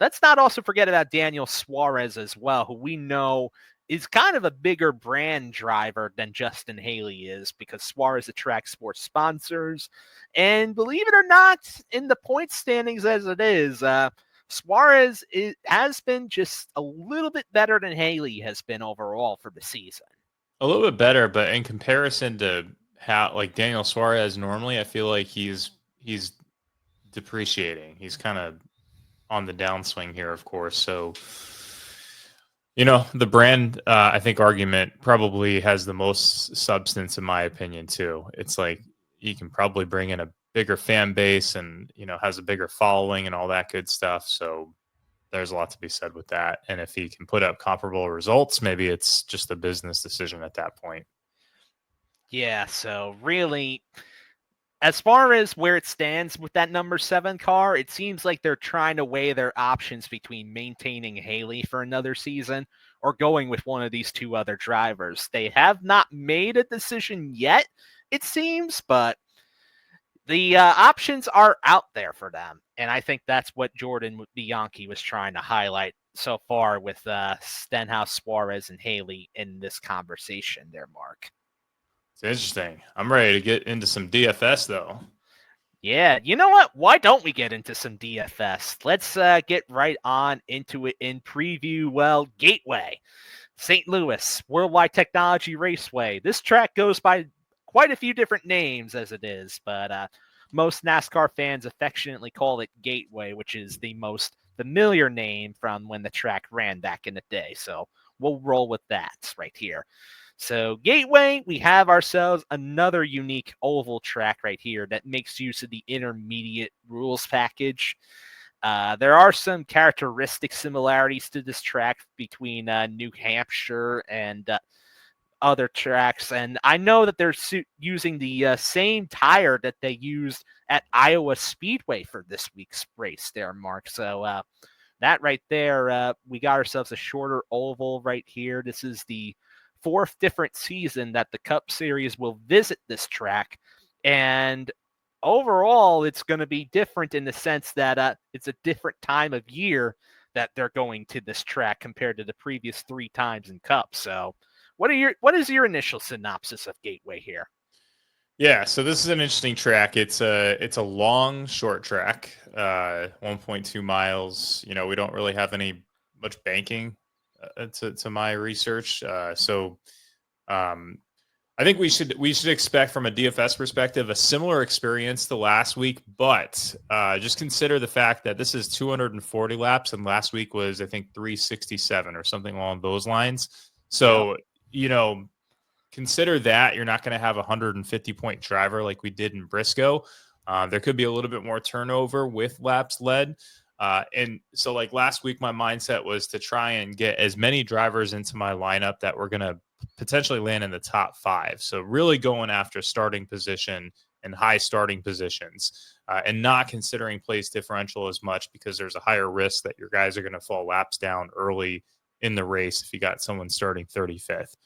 Speaker 1: let's not also forget about Daniel Suarez as well, who we know is kind of a bigger brand driver than Justin Haley is because Suarez attracts sports sponsors. And believe it or not, in the point standings as it is, Suarez has been just a little bit better than Haley has been overall for the season.
Speaker 2: A little bit better, but in comparison to how like Daniel Suarez normally, I feel like he's depreciating. He's kind of on the downswing here, of course. So, the brand, I think, argument probably has the most substance in my opinion too. It's like you can probably bring in a bigger fan base and has a bigger following and all that good stuff, so there's a lot to be said with that. And if he can put up comparable results, maybe it's just a business decision at that point.
Speaker 1: Yeah, so really, as far as where it stands with that number 7 car, it seems like they're trying to weigh their options between maintaining Haley for another season or going with one of these 2 other drivers. They have not made a decision yet, it seems, but the options are out there for them, and I think that's what Jordan Bianchi was trying to highlight so far with Stenhouse, Suarez, and Haley in this conversation there, Mark.
Speaker 2: It's interesting. I'm ready to get into some DFS, though.
Speaker 1: Yeah, you know what? Why don't we get into some DFS? Let's get right on into it in preview, Gateway. St. Louis, World Wide Technology Raceway. This track goes by quite a few different names as it is, but most NASCAR fans affectionately call it Gateway, which is the most familiar name from when the track ran back in the day. So we'll roll with that right here. So Gateway, we have ourselves another unique oval track right here that makes use of the intermediate rules package. There are some characteristic similarities to this track between New Hampshire and other tracks, and I know that they're using the same tire that they used at Iowa Speedway for this week's race there, Mark. So that right there, we got ourselves a shorter oval right here. This is the 4th different season that the Cup Series will visit this track, and overall it's going to be different in the sense that it's a different time of year that they're going to this track compared to the previous 3 times in Cup. So what is your initial synopsis of Gateway here?
Speaker 2: Yeah, so this is an interesting track. It's a long, short track, 1.2 miles. You know, we don't really have much banking to my research. Um, I think we should expect from a DFS perspective a similar experience to last week, but just consider the fact that this is 240 laps, and last week was, I think, 367 or something along those lines. So, you know, consider that you're not going to have a 150-point driver like we did in Briscoe. There could be a little bit more turnover with laps led. And so, like last week, my mindset was to try and get as many drivers into my lineup that were going to potentially land in the top 5. So really going after starting position and high starting positions, and not considering place differential as much, because there's a higher risk that your guys are going to fall laps down early in the race if you got someone starting 35th.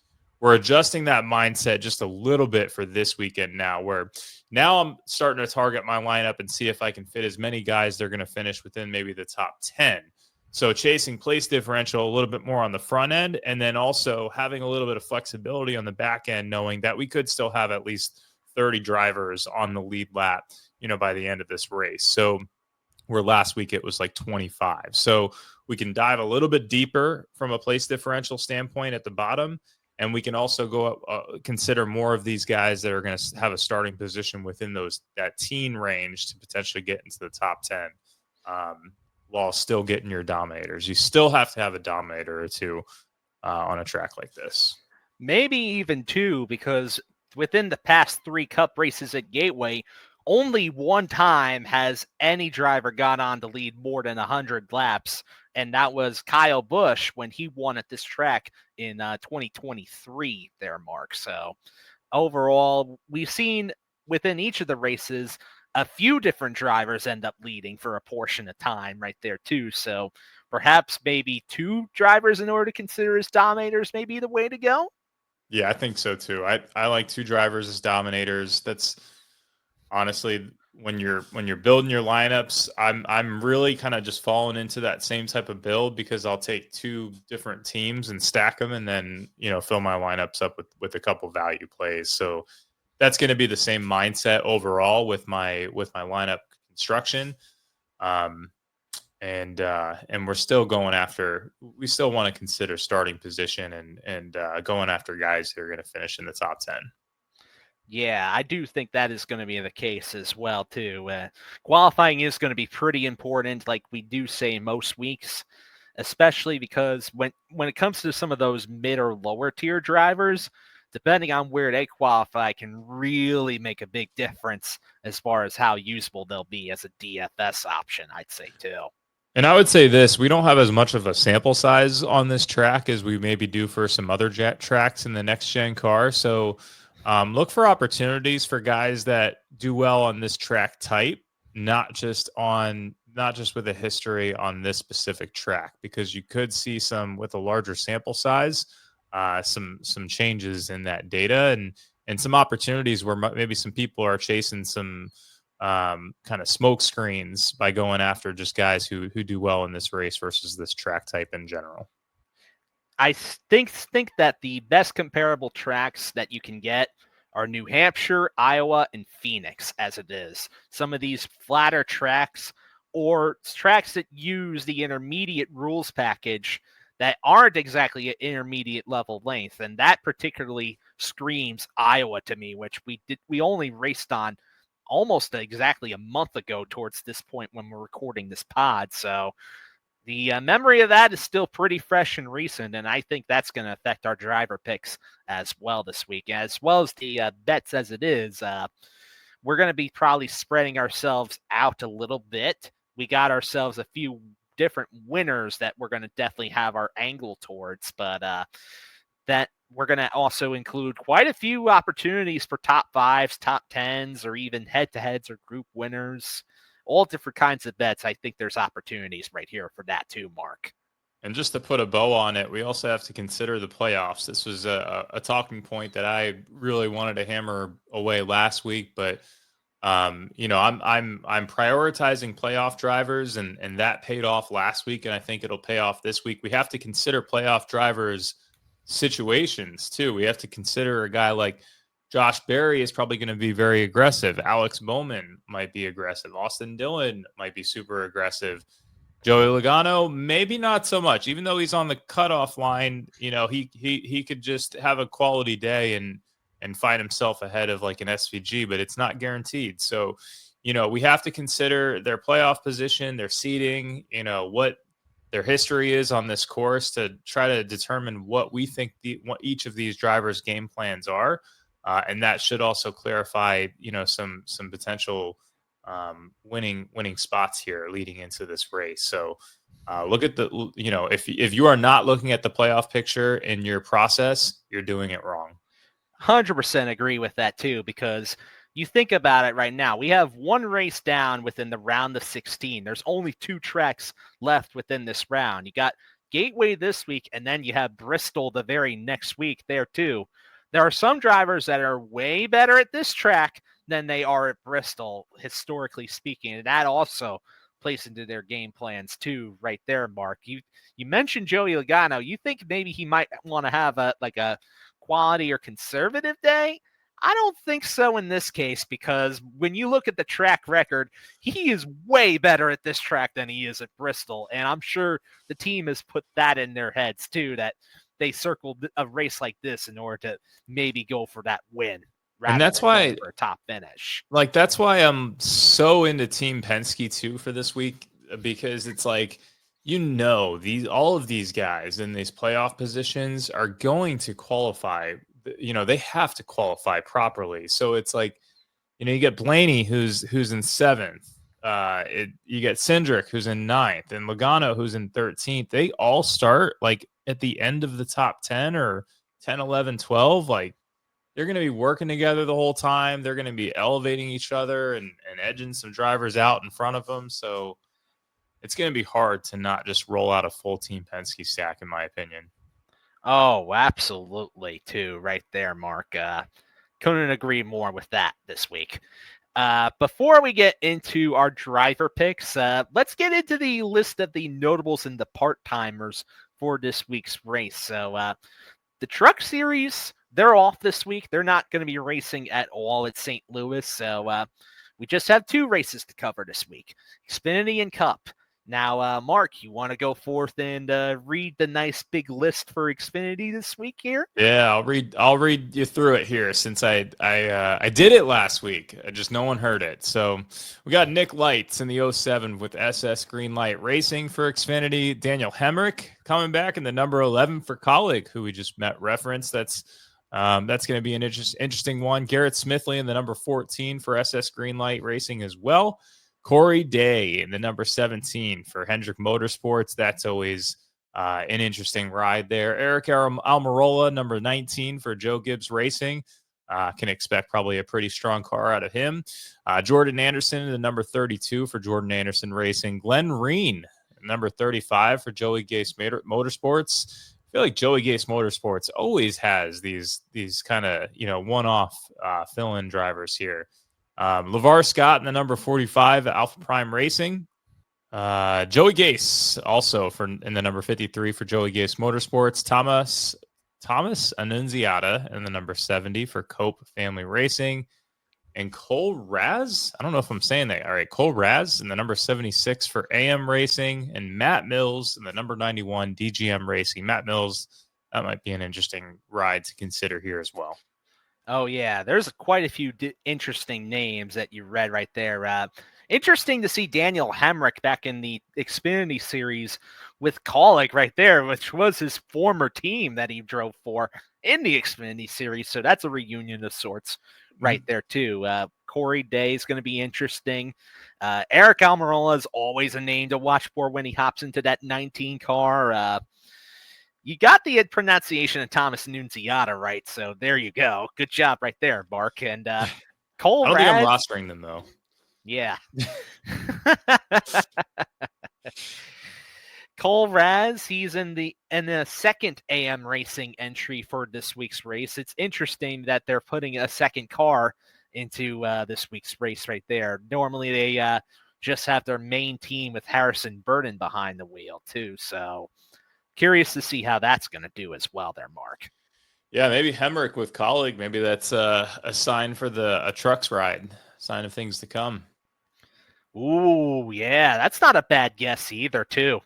Speaker 2: We're adjusting that mindset just a little bit for this weekend now, where now I'm starting to target my lineup and see if I can fit as many guys they're going to finish within maybe the top 10. So chasing place differential a little bit more on the front end, and then also having a little bit of flexibility on the back end, knowing that we could still have at least 30 drivers on the lead lap, you know, by the end of this race. So where last week it was like 25. So we can dive a little bit deeper from a place differential standpoint at the bottom. And we can also go consider more of these guys that are going to have a starting position within that teen range to potentially get into the top 10, while still getting your dominators. You still have to have a dominator or two on a track like this.
Speaker 1: Maybe even 2, because within the past 3 Cup races at Gateway, only one time has any driver got on to lead more than 100 laps, and that was Kyle Busch when he won at this track in 2023 there, Mark. So overall, we've seen within each of the races a few different drivers end up leading for a portion of time right there too. So perhaps maybe 2 drivers in order to consider as dominators may be the way to go.
Speaker 2: Yeah, I think so too. I like 2 drivers as dominators. That's honestly, when you're building your lineups, I'm really kind of just falling into that same type of build, because I'll take 2 different teams and stack them, and then, you know, fill my lineups up with a couple value plays. So that's going to be the same mindset overall with my lineup construction. And we're still going after. We still want to consider starting position and going after guys who are going to finish in the top 10.
Speaker 1: Yeah, I do think that is going to be the case as well, too. Qualifying is going to be pretty important, like we do say most weeks, especially because when it comes to some of those mid or lower tier drivers, depending on where they qualify, can really make a big difference as far as how usable they'll be as a DFS option, I'd say, too.
Speaker 2: And I would say this: we don't have as much of a sample size on this track as we maybe do for some other tracks in the next gen car. So look for opportunities for guys that do well on this track type, not just with a history on this specific track, because you could see some, with a larger sample size, some changes in that data, and some opportunities where maybe some people are chasing some kind of smoke screens by going after just guys who do well in this race versus this track type in general.
Speaker 1: I think that the best comparable tracks that you can get are New Hampshire, Iowa, and Phoenix, as it is. Some of these flatter tracks, or tracks that use the intermediate rules package that aren't exactly at intermediate level length, and that particularly screams Iowa to me, which we only raced on almost exactly a month ago towards this point when we're recording this pod. So the memory of that is still pretty fresh and recent, and I think that's going to affect our driver picks as well this week, as well as the bets as it is. We're going to be probably spreading ourselves out a little bit. We got ourselves a few different winners that we're going to definitely have our angle towards, but that we're going to also include quite a few opportunities for top 5s, top 10s, or even head-to-heads or group winners. All different kinds of bets. I think there's opportunities right here for that too, Mark.
Speaker 2: And just to put a bow on it, we also have to consider the playoffs. This was a talking point that I really wanted to hammer away last week, but I'm prioritizing playoff drivers, and that paid off last week, and I think it'll pay off this week. We have to consider playoff drivers' situations too. We have to consider a guy like Josh Berry is probably going to be very aggressive. Alex Bowman might be aggressive. Austin Dillon might be super aggressive. Joey Logano, maybe not so much. Even though he's on the cutoff line, he could just have a quality day and find himself ahead of like an SVG, but it's not guaranteed. So, we have to consider their playoff position, their seeding, what their history is on this course to try to determine what we think what each of these drivers' game plans are. And that should also clarify, some potential winning spots here leading into this race. So look at if you are not looking at the playoff picture in your process, you're doing it wrong.
Speaker 1: 100% agree with that too, because you think about it right now, we have one race down within the round of 16. There's only 2 tracks left within this round. You got Gateway this week, and then you have Bristol the very next week there too. There are some drivers that are way better at this track than they are at Bristol, historically speaking, and that also plays into their game plans too, right there, Mark. You mentioned Joey Logano. You think maybe he might want to have a quality or conservative day? I don't think so in this case, because when you look at the track record, he is way better at this track than he is at Bristol. And I'm sure the team has put that in their heads too, that they circled a race like this in order to maybe go for that win.
Speaker 2: And that's why
Speaker 1: for a top finish.
Speaker 2: Like, that's why I'm so into Team Penske too for this week, because it's like, all of these guys in these playoff positions are going to qualify. They have to qualify properly. So it's like, you get Blaney who's in 7th. You get Cindric who's in 9th, and Logano who's in 13th. They all start like at the end of the top 10 or 10, 11, 12. Like, they're going to be working together the whole time. They're going to be elevating each other and edging some drivers out in front of them. So it's going to be hard to not just roll out a full Team Penske stack, in my opinion.
Speaker 1: Oh, absolutely, too, right there, Mark. Couldn't agree more with that this week. Before we get into our driver picks, let's get into the list of the notables and the part-timers for this week's race. So the Truck Series, they're off this week. They're not going to be racing at all at St. Louis. So we just have 2 races to cover this week, Xfinity and Cup. Now, Mark, you want to go forth and read the nice big list for Xfinity this week here?
Speaker 2: Yeah, I'll read you through it here, since I did it last week. Just no one heard it. So we got Nick Lights in the 07 with SS Greenlight Racing for Xfinity. Daniel Hemrick coming back in the number 11 for Colleague, who we just met reference. That's going to be an interesting one. Garrett Smithley in the number 14 for SS Greenlight Racing as well. Corey Day in the number 17 for Hendrick Motorsports. That's always an interesting ride there. Eric Almirola, number 19 for Joe Gibbs Racing. Can expect probably a pretty strong car out of him. Jordan Anderson in the number 32 for Jordan Anderson Racing. Glenn Reen, number 35 for Joey Gase Motorsports. I feel like Joey Gase Motorsports always has these kind of, one-off fill-in drivers here. LeVar Scott in the number 45 at Alpha Prime Racing. Joey Gase also in the number 53 for Joey Gase Motorsports. Thomas Annunziata in the number 70 for Cope Family Racing. And Cole Raz, I don't know if I'm saying that. All right, Cole Raz in the number 76 for AM Racing. And Matt Mills in the number 91 DGM Racing. Matt Mills, that might be an interesting ride to consider here as well.
Speaker 1: Oh, yeah, there's quite a few interesting names that you read right there. Interesting to see Daniel Hemrick back in the Xfinity Series with Colleague right there, which was his former team that he drove for in the Xfinity Series. So that's a reunion of sorts right there, too. Corey Day is going to be interesting. Eric Almirola is always a name to watch for when he hops into that 19 car. You got the pronunciation of Thomas Annunziata right, so there you go. Good job right there, Mark. And Cole
Speaker 2: I don't
Speaker 1: think
Speaker 2: I'm rostering them, though.
Speaker 1: Yeah. Cole Raz, he's in the second AM Racing entry for this week's race. It's interesting that they're putting a second car into this week's race right there. Normally they just have their main team with Harrison Burton behind the wheel too. So curious to see how that's going to do as well there, Mark.
Speaker 2: Yeah, maybe Hemrick with Colleague. Maybe that's a sign for a trucks ride, sign of things to come.
Speaker 1: Ooh, yeah, that's not a bad guess either, too.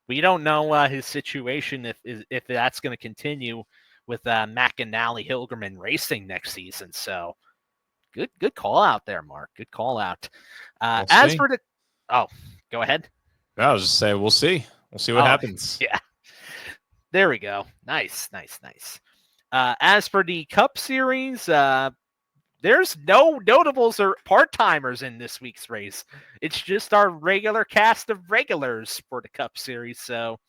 Speaker 1: We don't know his situation if that's going to continue with McAnally Hilgerman Racing next season. So good call out there, Mark. Good call out. As for the, go ahead.
Speaker 2: No, I was just saying we'll see. We'll see what happens.
Speaker 1: Yeah, there we go. Nice. As for the Cup Series, there's no notables or part-timers in this week's race. It's just our regular cast of regulars for the Cup Series, so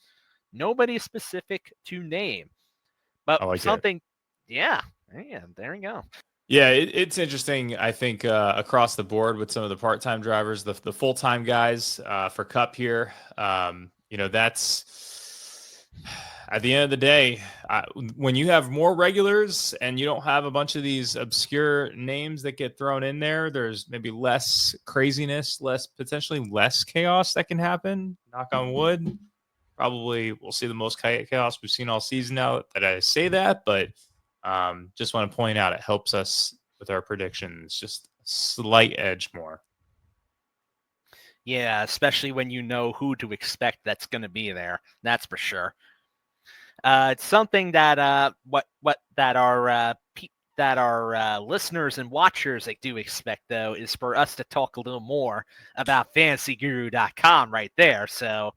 Speaker 1: nobody specific to name. But
Speaker 2: like
Speaker 1: something, there you go.
Speaker 2: Yeah, it's interesting, I think, across the board with some of the part-time drivers, the full-time guys for Cup here. That's at the end of the day, when you have more regulars and you don't have a bunch of these obscure names that get thrown in there, there's maybe less craziness, potentially less chaos that can happen. Knock on wood. Probably we'll see the most chaos we've seen all season now that I say that, but just want to point out it helps us with our predictions, just a slight edge more.
Speaker 1: Yeah, especially when you know who to expect that's going to be there. That's for sure. It's something that our listeners and watchers do expect, though, is for us to talk a little more about FantasyGuru.com right there. So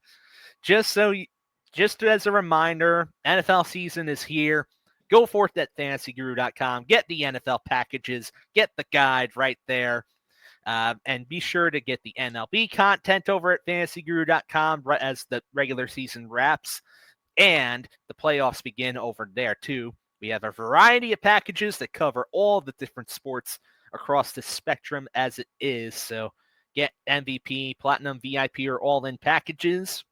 Speaker 1: just as a reminder, NFL season is here. Go forth at FantasyGuru.com. Get the NFL packages. Get the guide right there. And be sure to get the MLB content over at FantasyGuru.com right as the regular season wraps. And the playoffs begin over there, too. We have a variety of packages that cover all the different sports across the spectrum as it is. So get MVP, Platinum, VIP, or all-in packages.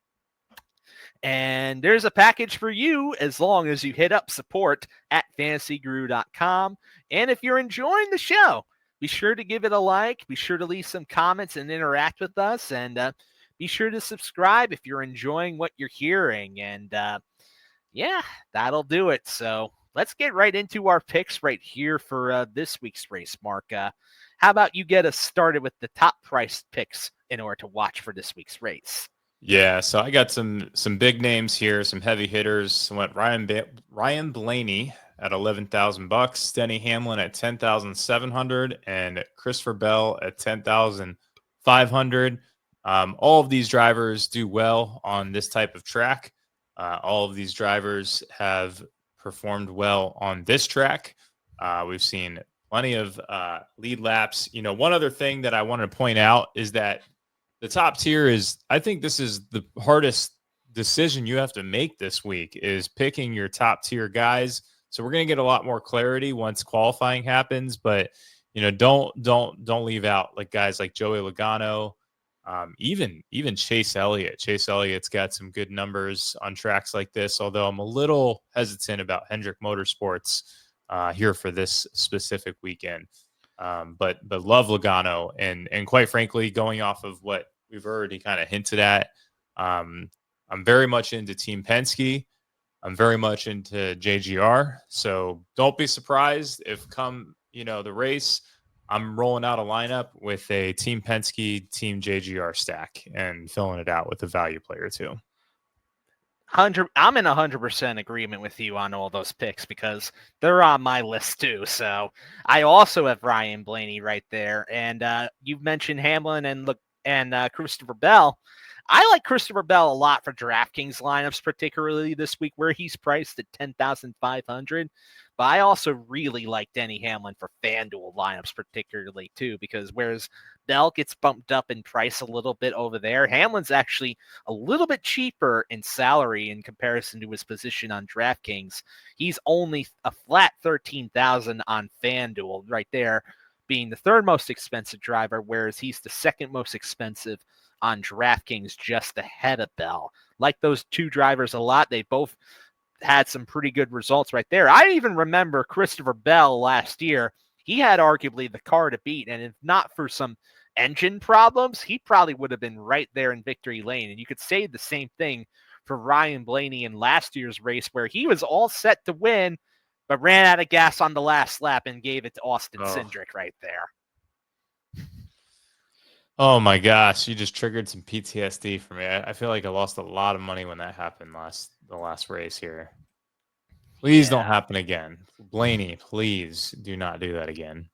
Speaker 1: And there's a package for you as long as you hit up support at FantasyGuru.com. And if you're enjoying the show, be sure to give it a like. Be sure to leave some comments and interact with us. And be sure to subscribe if you're enjoying what you're hearing. And that'll do it. So let's get right into our picks right here for this week's race, Mark. How about you get us started with the top priced picks in order to watch for this week's race?
Speaker 2: Yeah, so I got some big names here, some heavy hitters. I went Ryan Blaney at $11,000, Denny Hamlin at $10,700, and Christopher Bell at $10,500. All of these drivers do well on this type of track. All of these drivers have performed well on this track. We've seen plenty of lead laps. One other thing that I wanted to point out is that the top tier is, I think this is the hardest decision you have to make this week, is picking your top tier guys. So we're going to get a lot more clarity once qualifying happens, but don't leave out like guys like Joey Logano, even Chase Elliott. Chase Elliott's got some good numbers on tracks like this, although I'm a little hesitant about Hendrick Motorsports here for this specific weekend. But love Logano, and quite frankly, going off of what we've already kind of hinted at, I'm very much into Team Penske. I'm very much into JGR. So don't be surprised if come the race, I'm rolling out a lineup with a Team Penske, Team JGR stack and filling it out with a value player too.
Speaker 1: I'm in 100% agreement with you on all those picks because they're on my list too. So I also have Ryan Blaney right there, and you've mentioned Hamlin and Christopher Bell. I like Christopher Bell a lot for DraftKings lineups, particularly this week where he's priced at $10,500. But I also really like Denny Hamlin for FanDuel lineups, particularly too, because whereas Bell gets bumped up in price a little bit over there, Hamlin's actually a little bit cheaper in salary in comparison to his position on DraftKings. He's only a flat $13,000 on FanDuel right there, being the third most expensive driver, whereas he's the second most expensive on DraftKings, just ahead of Bell. Like those two drivers a lot. They both had some pretty good results right there. I even remember Christopher Bell last year he had arguably the car to beat. And if not for some engine problems, he probably would have been right there in victory lane. And you could say the same thing for Ryan Blaney in last year's race, where he was all set to win, but ran out of gas on the last lap and gave it to Austin Cindric right there.
Speaker 2: Oh my gosh, you just triggered some PTSD for me. I feel like I lost a lot of money when that happened the last race here. Please don't happen again. Blaney, please do not do that again.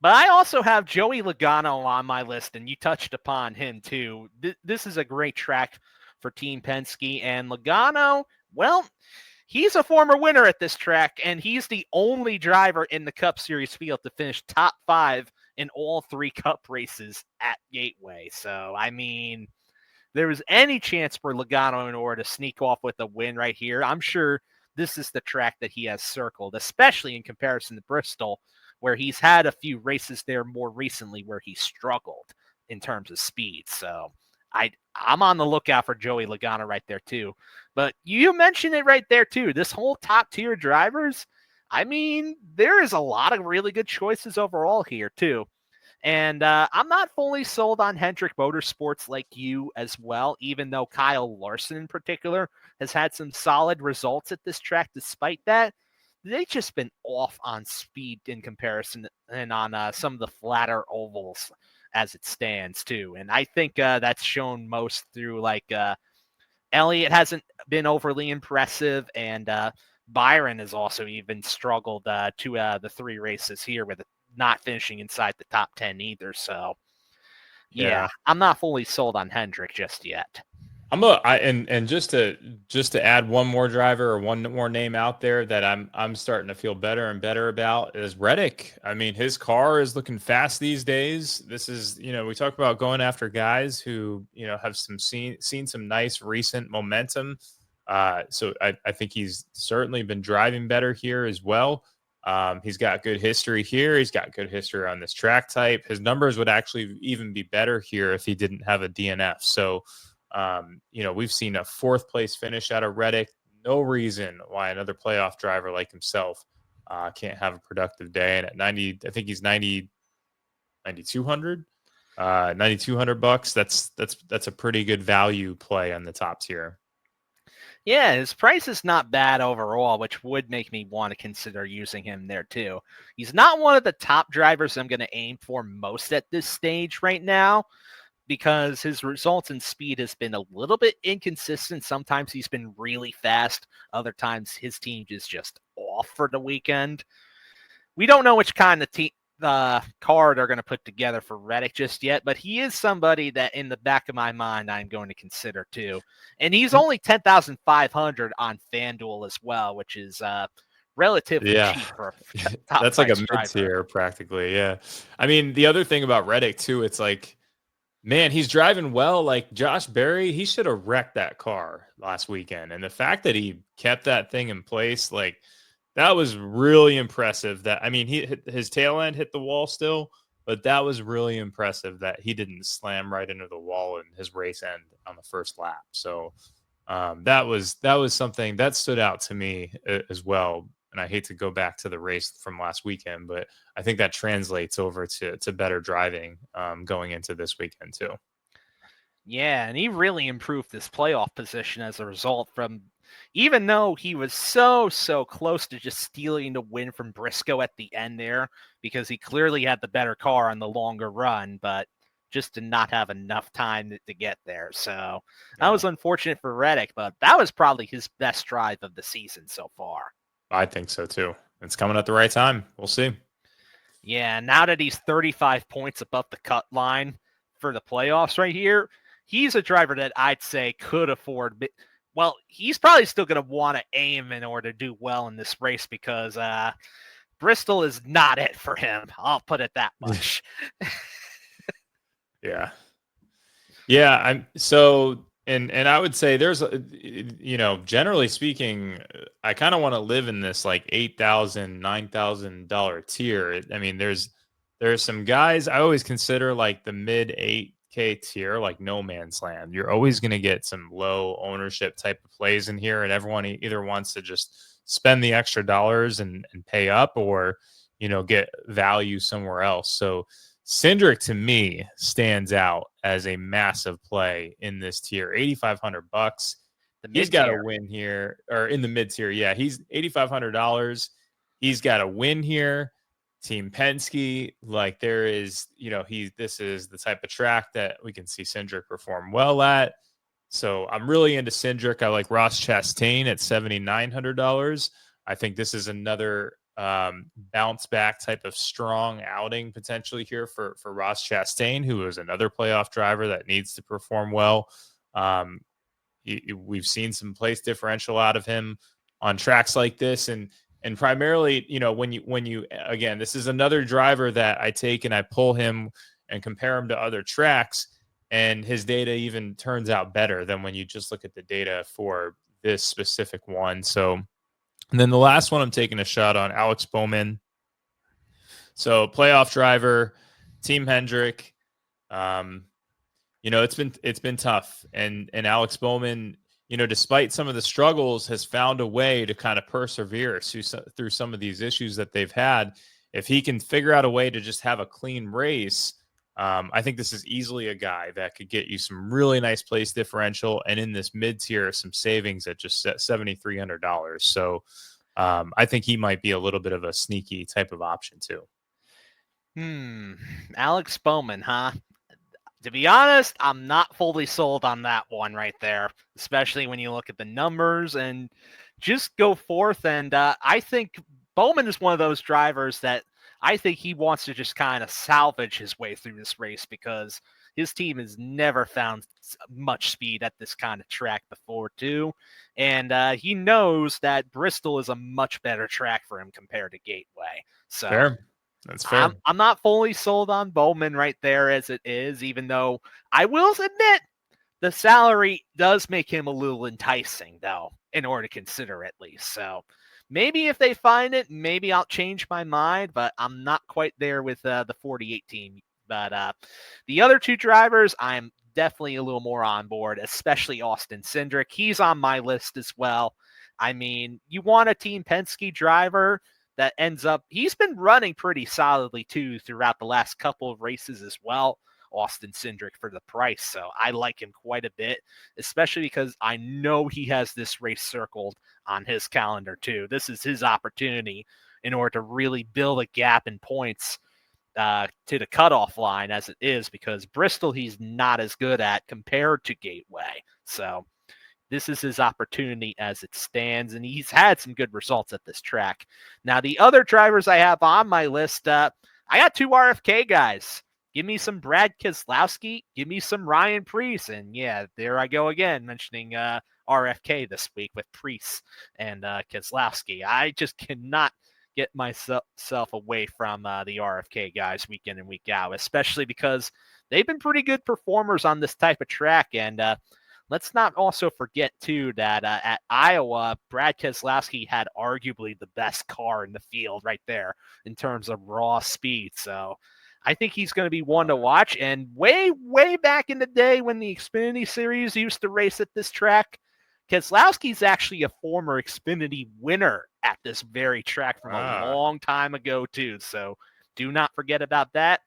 Speaker 1: But I also have Joey Logano on my list, and you touched upon him too. This is a great track for Team Penske, and Logano, well, he's a former winner at this track, and he's the only driver in the Cup Series field to finish top 5 in all 3 Cup races at Gateway. So, I mean, there was any chance for Logano in order to sneak off with a win right here, I'm sure this is the track that he has circled, especially in comparison to Bristol, where he's had a few races there more recently where he struggled in terms of speed. So I'm on the lookout for Joey Logano right there too. But you mentioned it right there too. This whole top tier drivers, I mean, there is a lot of really good choices overall here too. And I'm not fully sold on Hendrick Motorsports like you as well, even though Kyle Larson in particular has had some solid results at this track. Despite that, they've just been off on speed in comparison and on some of the flatter ovals as it stands too. And I think that's shown most through Elliott hasn't been overly impressive, and Byron has also even struggled to the 3 races here with not finishing inside the top 10 either. So yeah, I'm not fully sold on Hendrick just yet.
Speaker 2: And just to add one more driver or one more name out there that I'm starting to feel better and better about is Reddick. I mean, his car is looking fast these days. This is, we talk about going after guys who, have seen some nice recent momentum. So I think he's certainly been driving better here as well. He's got good history here. He's got good history on this track type. His numbers would actually even be better here if he didn't have a DNF. So, we've seen a 4th place finish out of Reddick. No reason why another playoff driver like himself can't have a productive day. And at 90, I think he's 9,200 bucks. That's a pretty good value play on the top tier.
Speaker 1: Yeah, his price is not bad overall, which would make me want to consider using him there too. He's not one of the top drivers I'm going to aim for most at this stage right now, because his results in speed has been a little bit inconsistent. Sometimes he's been really fast. Other times his team is just off for the weekend. We don't know which kind of car they're going to put together for Reddick just yet, but he is somebody that in the back of my mind I'm going to consider too. And he's only 10,500 on FanDuel as well, which is relatively cheap for a top
Speaker 2: that's like a mid-tier practically. Yeah. I mean, the other thing about Reddick too, it's like, man, he's driving well. Like Josh Berry, he should have wrecked that car last weekend. And the fact that he kept that thing in place, like that was really impressive. His tail end hit the wall still, but that was really impressive that he didn't slam right into the wall in his race end on the first lap. So that was something that stood out to me as well. And I hate to go back to the race from last weekend, but I think that translates over to better driving going into this weekend too.
Speaker 1: Yeah, and he really improved his playoff position as a result from, even though he was so close to just stealing the win from Briscoe at the end there, because he clearly had the better car on the longer run, but just did not have enough time to get there. So that was unfortunate for Reddick, but that was probably his best drive of the season so far.
Speaker 2: I think so too. It's coming at the right time. We'll see.
Speaker 1: Yeah, now that he's 35 points above the cut line for the playoffs right here, he's a driver that I'd say could afford. Well, he's probably still going to want to aim in order to do well in this race, because Bristol is not it for him. I'll put it that much.
Speaker 2: Yeah. And I would say there's, generally speaking, I kind of want to live in this like $8,000, $9,000 tier. I mean, there's some guys I always consider like the mid 8K tier, like no man's land. You're always going to get some low ownership type of plays in here, and everyone either wants to just spend the extra dollars and pay up, or get value somewhere else. So Cindric to me stands out as a massive play in this tier. $8,500. He's got to win here, or in the mid tier. Yeah, he's $8,500. He's got to win here. Team Penske, like there is, this is the type of track that we can see Cindric perform well at. So I'm really into Cindric. I like Ross Chastain at $7,900. I think this is another bounce back type of strong outing potentially here for Ross Chastain, who is another playoff driver that needs to perform well. We've seen some place differential out of him on tracks like this, and primarily, when you again, this is another driver that I take and I pull him and compare him to other tracks, and his data even turns out better than when you just look at the data for this specific one. So, and then the last one I'm taking a shot on, Alex Bowman. So playoff driver, Team Hendrick. It's been tough, and Alex Bowman, despite some of the struggles, has found a way to kind of persevere through some of these issues that they've had. If he can figure out a way to just have a clean race, I think this is easily a guy that could get you some really nice place differential, and in this mid tier, some savings at just $7,300. So I think he might be a little bit of a sneaky type of option too.
Speaker 1: Alex Bowman, huh? To be honest, I'm not fully sold on that one right there, especially when you look at the numbers and just go forth. And I think Bowman is one of those drivers that I think he wants to just kind of salvage his way through this race, because his team has never found much speed at this kind of track before, too. And he knows that Bristol is a much better track for him compared to Gateway. So.
Speaker 2: Fair. That's fair.
Speaker 1: I'm not fully sold on Bowman right there as it is, even though I will admit the salary does make him a little enticing, though, in order to consider at least. So maybe if they find it, maybe I'll change my mind, but I'm not quite there with the 48 team. But the other two drivers, I'm definitely a little more on board, especially Austin Cindric. He's on my list as well. I mean, you want a Team Penske driver that ends up, he's been running pretty solidly too throughout the last couple of races as well, Austin Cindric, for the price. So I like him quite a bit, especially because I know he has this race circled on his calendar too. This is his opportunity in order to really build a gap in points to the cutoff line as it is, because Bristol he's not as good at compared to Gateway. So this is his opportunity as it stands, and he's had some good results at this track. Now, the other drivers I have on my list, I got two RFK guys. Give me some Brad Keselowski. Give me some Ryan Preece. And, yeah, there I go again, mentioning RFK this week with Preece and Keselowski. I just cannot get myself away from the RFK guys week in and week out, especially because they've been pretty good performers on this type of track. And let's not also forget, too, that at Iowa, Brad Keselowski had arguably the best car in the field right there in terms of raw speed. So I think he's going to be one to watch. And way, way back in the day when the Xfinity Series used to race at this track, Keselowski's actually a former Xfinity winner at this very track from a long time ago, too. So do not forget about that.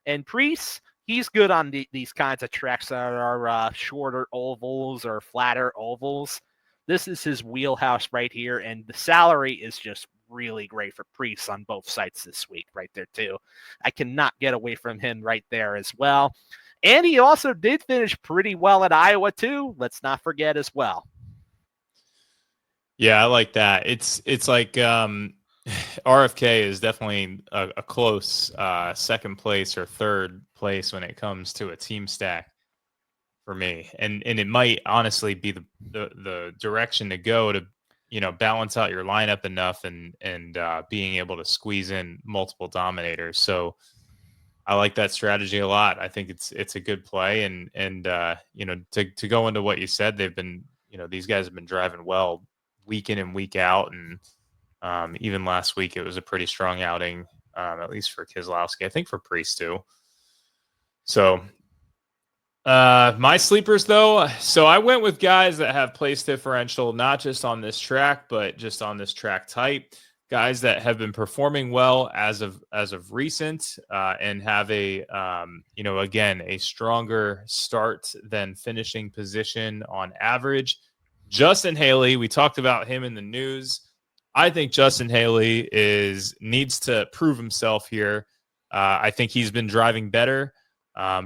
Speaker 1: And Preece, he's good on these kinds of tracks that are shorter ovals or flatter ovals. This is his wheelhouse right here, and the salary is just really great for Preece on both sites this week right there, too. I cannot get away from him right there as well. And he also did finish pretty well at Iowa, too. Let's not forget as well.
Speaker 2: Yeah, I like that. It's like RFK is definitely a close second place or third place when it comes to a team stack for me, and it might honestly be the direction to go to balance out your lineup enough and being able to squeeze in multiple dominators. So I like that strategy a lot. I think it's a good play, and to go into what you said, they've been these guys have been driving well week in and week out, and even last week it was a pretty strong outing, at least for Keselowski. I think for Preece too. So my sleepers though, so I went with guys that have place differential not just on this track but just on this track type. guys that have been performing well as of recent, and have a again, a stronger start than finishing position on average. Justin Haley, we talked about him in the news. I think Justin Haley needs to prove himself here. I think he's been driving better.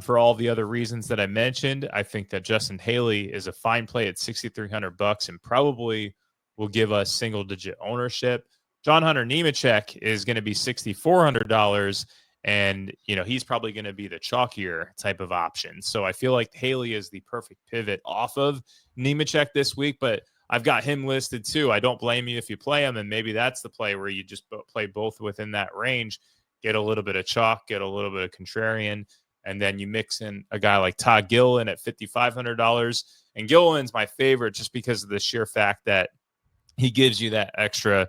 Speaker 2: For all the other reasons that I mentioned, I think that Justin Haley is a fine play at $6,300 and probably will give us single-digit ownership. John Hunter Nemechek is going to be $6,400, and he's probably going to be the chalkier type of option. So I feel like Haley is the perfect pivot off of Nemechek this week, but I've got him listed too. I don't blame you if you play him, and maybe that's the play where you just play both within that range, get a little bit of chalk, get a little bit of contrarian, and then you mix in a guy like Todd Gilliland at $5,500. And Gilliland's my favorite just because of the sheer fact that he gives you that extra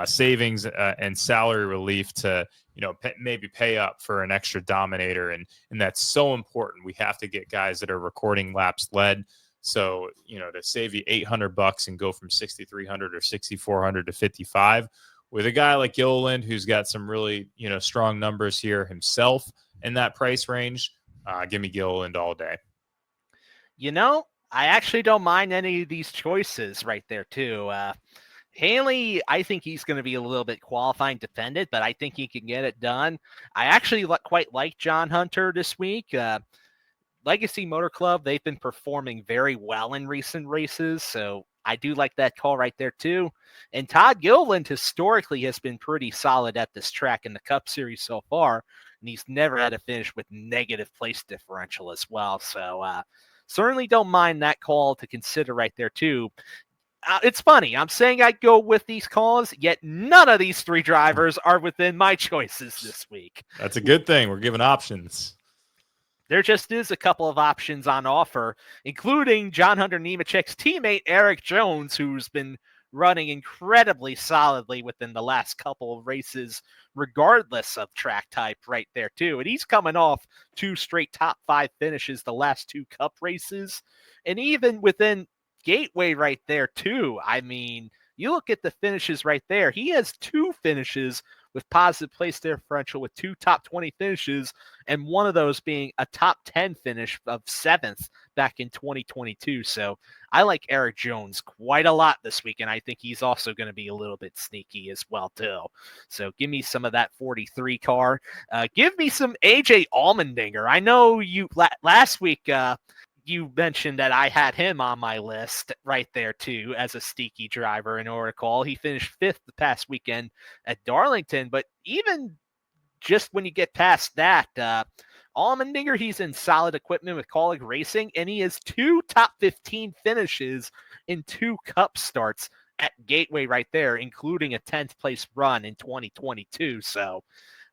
Speaker 2: savings and salary relief to maybe pay up for an extra dominator, and that's so important. We have to get guys that are recording laps led. So to save you $800 and go from 6,300 or 6,400 to 55 with a guy like Gilliland, who's got some really strong numbers here himself in that price range, give me Gilliland all day.
Speaker 1: I actually don't mind any of these choices right there too. Haley, I think he's going to be a little bit qualifying dependent, but I think he can get it done. I actually quite like John Hunter this week. Legacy Motor Club, they've been performing very well in recent races, so I do like that call right there too. And Todd Gilliland historically has been pretty solid at this track in the Cup Series so far, and he's never had a finish with negative place differential as well. So certainly don't mind that call to consider right there too. It's funny. I'm saying I'd go with these calls, yet none of these three drivers are within my choices this week.
Speaker 2: That's a good thing. We're giving options.
Speaker 1: There just is a couple of options on offer, including John Hunter Nemechek's teammate, Eric Jones, who's been running incredibly solidly within the last couple of races, regardless of track type right there, too. And he's coming off 2 straight top 5 finishes the last 2 Cup races. And even within Gateway right there, too. I mean, you look at the finishes right there. He has 2 finishes with positive place differential with 2 top 20 finishes, and one of those being a top 10 finish of 7th back in 2022. So I like Eric Jones quite a lot this week, and I think he's also going to be a little bit sneaky as well, too. So give me some of that 43 car. Give me some AJ Allmendinger. I know you last week, you mentioned that I had him on my list right there, too, as a sneaky driver in Oracle. He finished 5th the past weekend at Darlington, but even just when you get past that, Allmendinger, he's in solid equipment with Kaulig Racing, and he has 2 top 15 finishes in 2 Cup starts at Gateway right there, including a 10th place run in 2022. So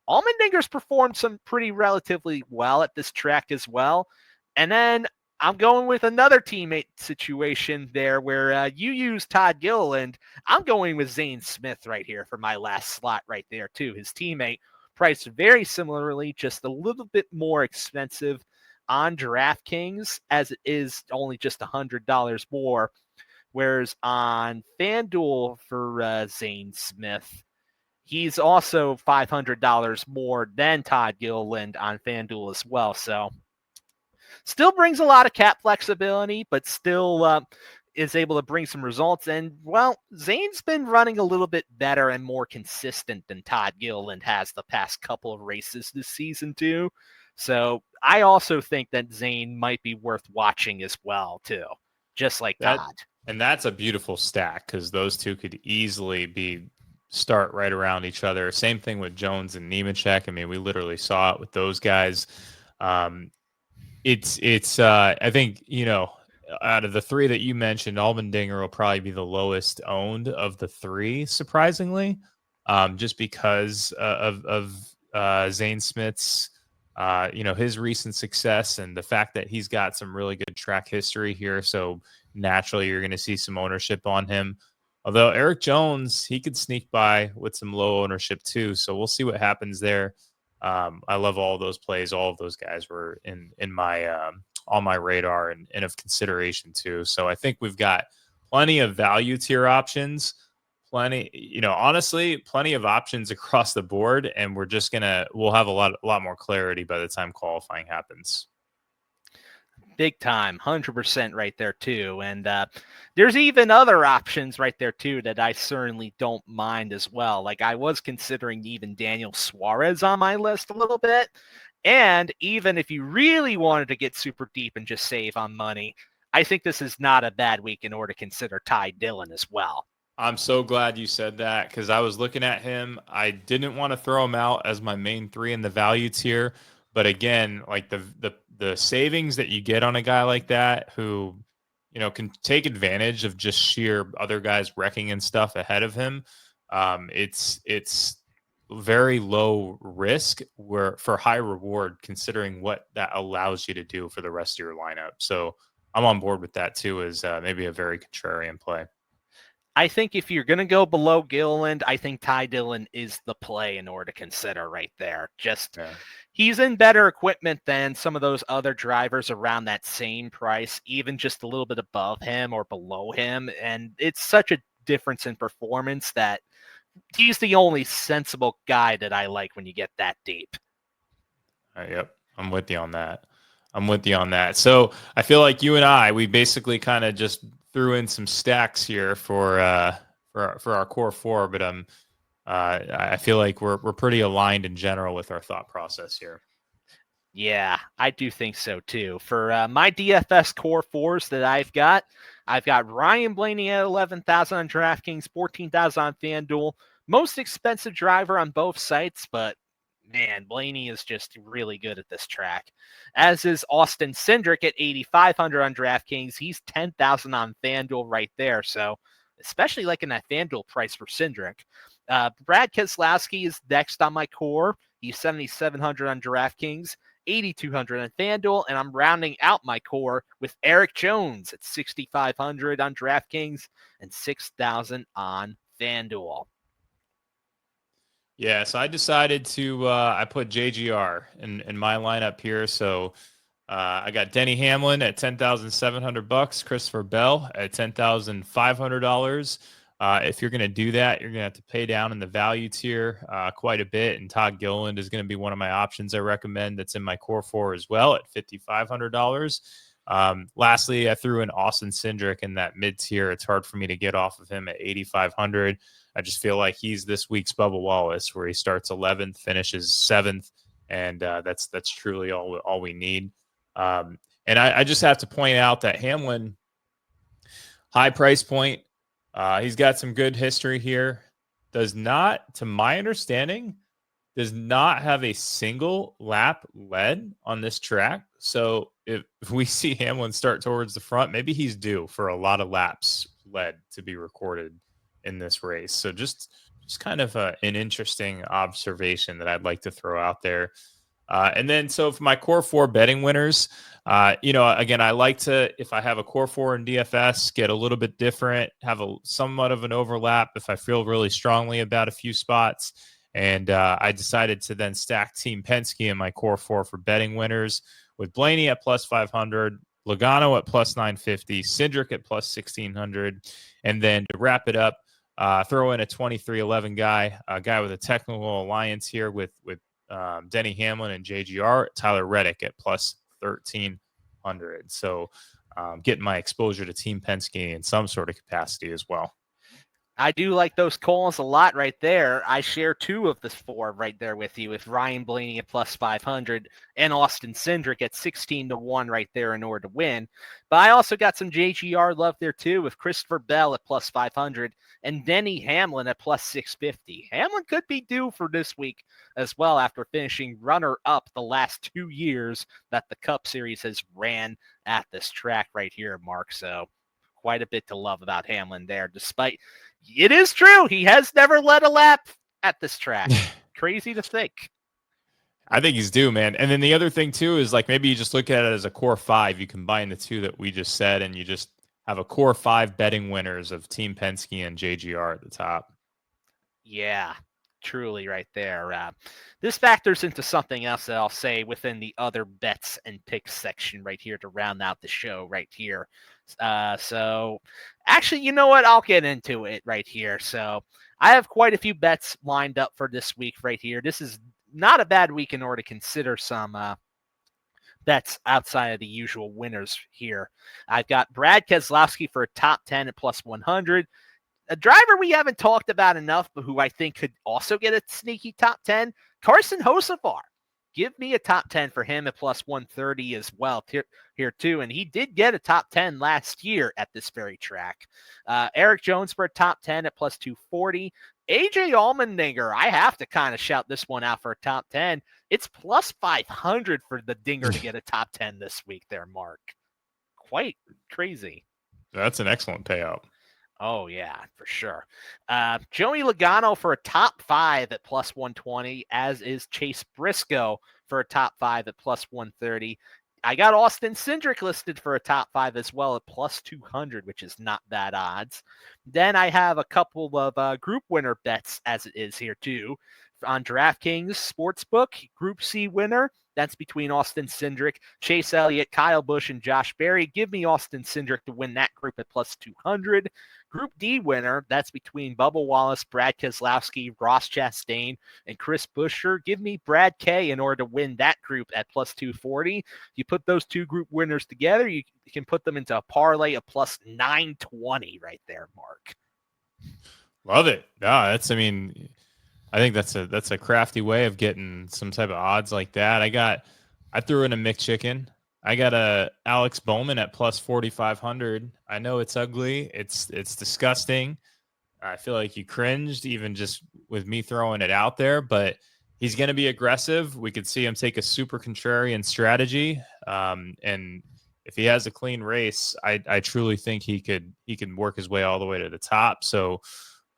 Speaker 1: Allmendinger's performed some pretty relatively well at this track as well. And then I'm going with another teammate situation there where you use Todd Gilliland. I'm going with Zane Smith right here for my last slot right there, too. His teammate priced very similarly, just a little bit more expensive on DraftKings, as it is only just $100 more. Whereas on FanDuel for Zane Smith, he's also $500 more than Todd Gilliland on FanDuel as well. So still brings a lot of cap flexibility, but still is able to bring some results. And, well, Zane's been running a little bit better and more consistent than Todd Gilliland has the past couple of races this season, too. So I also think that Zane might be worth watching as well, too, just like Todd.
Speaker 2: And that's a beautiful stack because those two could easily start right around each other. Same thing with Jones and Nemechek. I mean, we literally saw it with those guys. It's I think, out of the 3 that you mentioned, Allmendinger will probably be the lowest owned of the 3, surprisingly, just because of Zane Smith's, his recent success and the fact that he's got some really good track history here. So naturally, you're going to see some ownership on him. Although Eric Jones, he could sneak by with some low ownership too. So we'll see what happens there. I love all those plays. All of those guys were in my on my radar and of consideration too. So I think we've got plenty of value tier options, honestly, plenty of options across the board, and we'll have a lot more clarity by the time qualifying happens.
Speaker 1: Big time, 100% right there too. And there's even other options right there too that I certainly don't mind as well. Like I was considering even Daniel Suarez on my list a little bit. And even if you really wanted to get super deep and just save on money, I think this is not a bad week in order to consider Ty Dillon as well.
Speaker 2: I'm so glad you said that because I was looking at him. I didn't want to throw him out as my main three in the value tier, but again, like the savings that you get on a guy like that who, can take advantage of just sheer other guys wrecking and stuff ahead of him. It's very low risk for high reward considering what that allows you to do for the rest of your lineup. So I'm on board with that too as maybe a very contrarian play.
Speaker 1: I think if you're going to go below Gilliland, I think Ty Dillon is the play in order to consider right there. He's in better equipment than some of those other drivers around that same price, even just a little bit above him or below him. And it's such a difference in performance that he's the only sensible guy that I like when you get that deep.
Speaker 2: Yep. I'm with you on that. So I feel like you and we basically kind of just threw in some stacks here for our core four, but I feel like we're pretty aligned in general with our thought process here.
Speaker 1: Yeah, I do think so too. For my DFS core fours that I've got Ryan Blaney at 11,000 on DraftKings, 14,000 on FanDuel. Most expensive driver on both sites, but man, Blaney is just really good at this track. As is Austin Cindric at 8,500 on DraftKings. He's 10,000 on FanDuel right there. So especially like in that FanDuel price for Cindric. Brad Keselowski is next on my core. He's 7,700 on DraftKings, 8,200 on FanDuel, and I'm rounding out my core with Eric Jones at 6,500 on DraftKings and 6,000 on FanDuel.
Speaker 2: Yeah, so I decided to I put JGR in my lineup here. So I got Denny Hamlin at $10,700, Christopher Bell at $10,500. If you're going to do that, you're going to have to pay down in the value tier quite a bit. And Todd Gilliland is going to be one of my options I recommend that's in my core four as well at $5,500. Lastly, I threw in Austin Cindric in that mid tier. It's hard for me to get off of him at 8,500. I just feel like he's this week's Bubba Wallace, where he starts 11th, finishes 7th, and that's truly all we need. And I just have to point out that Hamlin, high price point, he's got some good history here. Does not, to my understanding, does not have a single lap led on this track. So if we see Hamlin start towards the front, maybe he's due for a lot of laps led to be recorded in this race. So just kind of an interesting observation that I'd like to throw out there. And then, so for my core four betting winners, again, I like to, if I have a core four in DFS, get a little bit different, have somewhat of an overlap if I feel really strongly about a few spots. And I decided to then stack Team Penske in my core four for betting winners with Blaney at plus 500, Logano at plus 950, Cindric at plus 1,600. And then to wrap it up, throw in a 23-11 guy, a guy with a technical alliance here with Denny Hamlin and JGR, Tyler Reddick at plus 1,300. So getting my exposure to Team Penske in some sort of capacity as well.
Speaker 1: I do like those calls a lot right there. I share two of the four right there with you, with Ryan Blaney at plus 500 and Austin Cindric at 16-1 right there in order to win. But I also got some JGR love there too, with Christopher Bell at plus 500 and Denny Hamlin at plus 650. Hamlin could be due for this week as well after finishing runner-up the last 2 years that the Cup Series has ran at this track right here, Mark. So quite a bit to love about Hamlin there, despite it is true he has never led a lap at this track. Crazy to think.
Speaker 2: I think he's due, man. And then the other thing too is like maybe you just look at it as a core five. You combine the two that we just said, and you just have a core five betting winners of Team Penske and JGR at the top.
Speaker 1: Yeah, truly right there. This factors into something else that I'll say within the other bets and picks section right here to round out the show right here. So actually, you know what? I'll get into it right here. So I have quite a few bets lined up for this week right here. This is not a bad week in order to consider some bets outside of the usual winners here. I've got Brad Keselowski for a top 10 at plus 100. A driver we haven't talked about enough, but who I think could also get a sneaky top 10, Carson Hocevar. Give me a top 10 for him at plus 130 as well here too. And he did get a top 10 last year at this very track. Eric Jones for a top 10 at plus 240. AJ Allmendinger, I have to kind of shout this one out for a top 10. It's plus 500 for the Dinger to get a top 10 this week there, Mark. Quite crazy.
Speaker 2: That's an excellent payout.
Speaker 1: Oh, yeah, for sure. Joey Logano for a top 5 at plus 120, as is Chase Briscoe for a top 5 at plus 130. I got Austin Cindric listed for a top 5 as well at plus 200, which is not bad odds. Then I have a couple of group winner bets as it is here too. On DraftKings Sportsbook, Group C winner. That's between Austin Cindric, Chase Elliott, Kyle Busch, and Josh Berry. Give me Austin Cindric to win that group at plus 200. Group D winner, that's between Bubba Wallace, Brad Keselowski, Ross Chastain, and Chris Buescher. Give me Brad K in order to win that group at plus 240. You put those two group winners together, you can put them into a parlay of plus 920 right there, Mark.
Speaker 2: Love it. Yeah, I think that's a crafty way of getting some type of odds like that. I threw in a McChicken. I got a Alex Bowman at plus 4,500. I know it's ugly. It's disgusting. I feel like you cringed even just with me throwing it out there, but he's going to be aggressive. We could see him take a super contrarian strategy. And if he has a clean race, I truly think he can work his way all the way to the top. So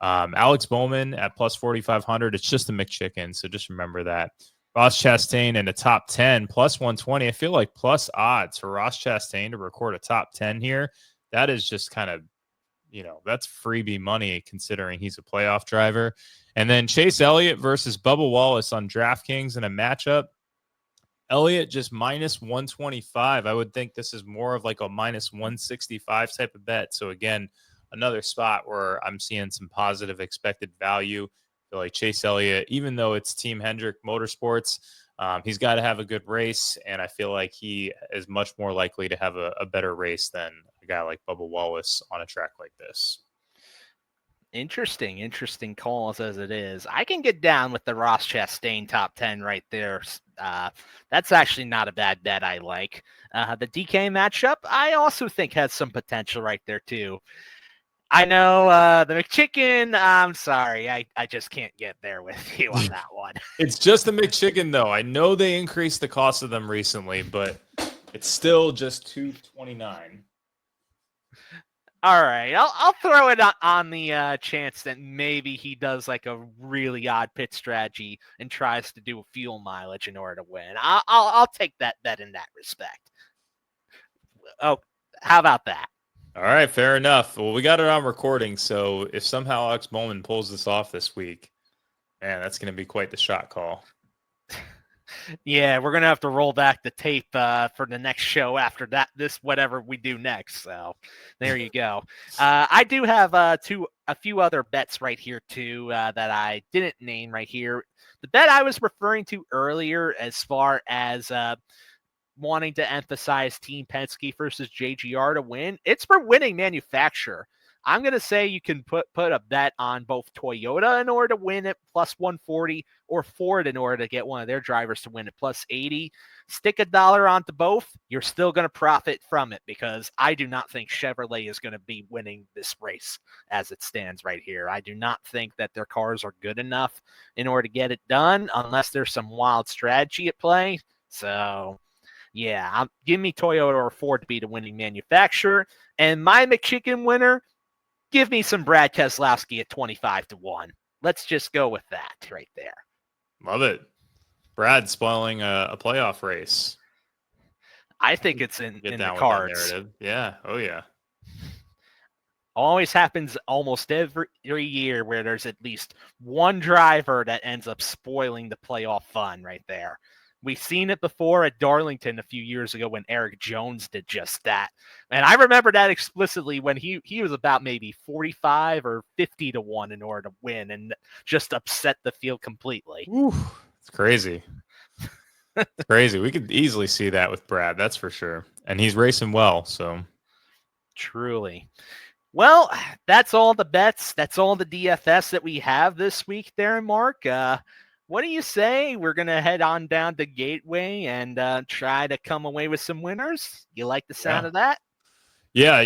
Speaker 2: Alex Bowman at plus 4,500. It's just a McChicken. So just remember that. Ross Chastain in the top 10, plus 120. I feel like plus odds for Ross Chastain to record a top 10 here. That is just kind of, that's freebie money considering he's a playoff driver. And then Chase Elliott versus Bubba Wallace on DraftKings in a matchup. Elliott just minus 125. I would think this is more of like a minus 165 type of bet. So again, another spot where I'm seeing some positive expected value. Like Chase Elliott, even though it's Team Hendrick Motorsports, he's got to have a good race, and I feel like he is much more likely to have a better race than a guy like Bubba Wallace on a track like this.
Speaker 1: Interesting calls as it is. I can get down with the Ross Chastain top 10 right there. That's actually not a bad bet I like. The DK matchup, I also think has some potential right there too. I know the McChicken, I'm sorry. I just can't get there with you on that one.
Speaker 2: It's just the McChicken, though. I know they increased the cost of them recently, but it's still just $2.29.
Speaker 1: All right. I'll throw it on the chance that maybe he does like a really odd pit strategy and tries to do fuel mileage in order to win. I'll take that bet in that respect. Oh, how about that?
Speaker 2: All right, fair enough. Well, we got it on recording, so if somehow Alex Bowman pulls this off this week, man, that's going to be quite the shot call.
Speaker 1: Yeah, we're going to have to roll back the tape for the next show after whatever we do next. So there you go. I do have a few other bets right here too that I didn't name right here. The bet I was referring to earlier as far as wanting to emphasize Team Penske versus JGR to win, it's for winning manufacturer. I'm going to say you can put a bet on both Toyota in order to win at plus 140 or Ford in order to get one of their drivers to win at plus 80. Stick $1 onto both. You're still going to profit from it because I do not think Chevrolet is going to be winning this race as it stands right here. I do not think that their cars are good enough in order to get it done unless there's some wild strategy at play. So yeah, give me Toyota or Ford to be the winning manufacturer. And my McChicken winner, give me some Brad Keselowski at 25-1. Let's just go with that right there.
Speaker 2: Love it. Brad spoiling a playoff race.
Speaker 1: I think it's in the cards.
Speaker 2: Narrative. Yeah. Oh, yeah.
Speaker 1: Always happens almost every year where there's at least one driver that ends up spoiling the playoff fun right there. We've seen it before at Darlington a few years ago when Eric Jones did just that. And I remember that explicitly when he was about maybe 45 or 50 to 1 in order to win and just upset the field completely.
Speaker 2: Ooh, it's crazy. It's crazy. We could easily see that with Brad, that's for sure. And he's racing well, so.
Speaker 1: Truly. Well, that's all the bets. That's all the DFS that we have this week there, Mark. What do you say? We're going to head on down to Gateway and try to come away with some winners. You like the sound of that?
Speaker 2: Yeah,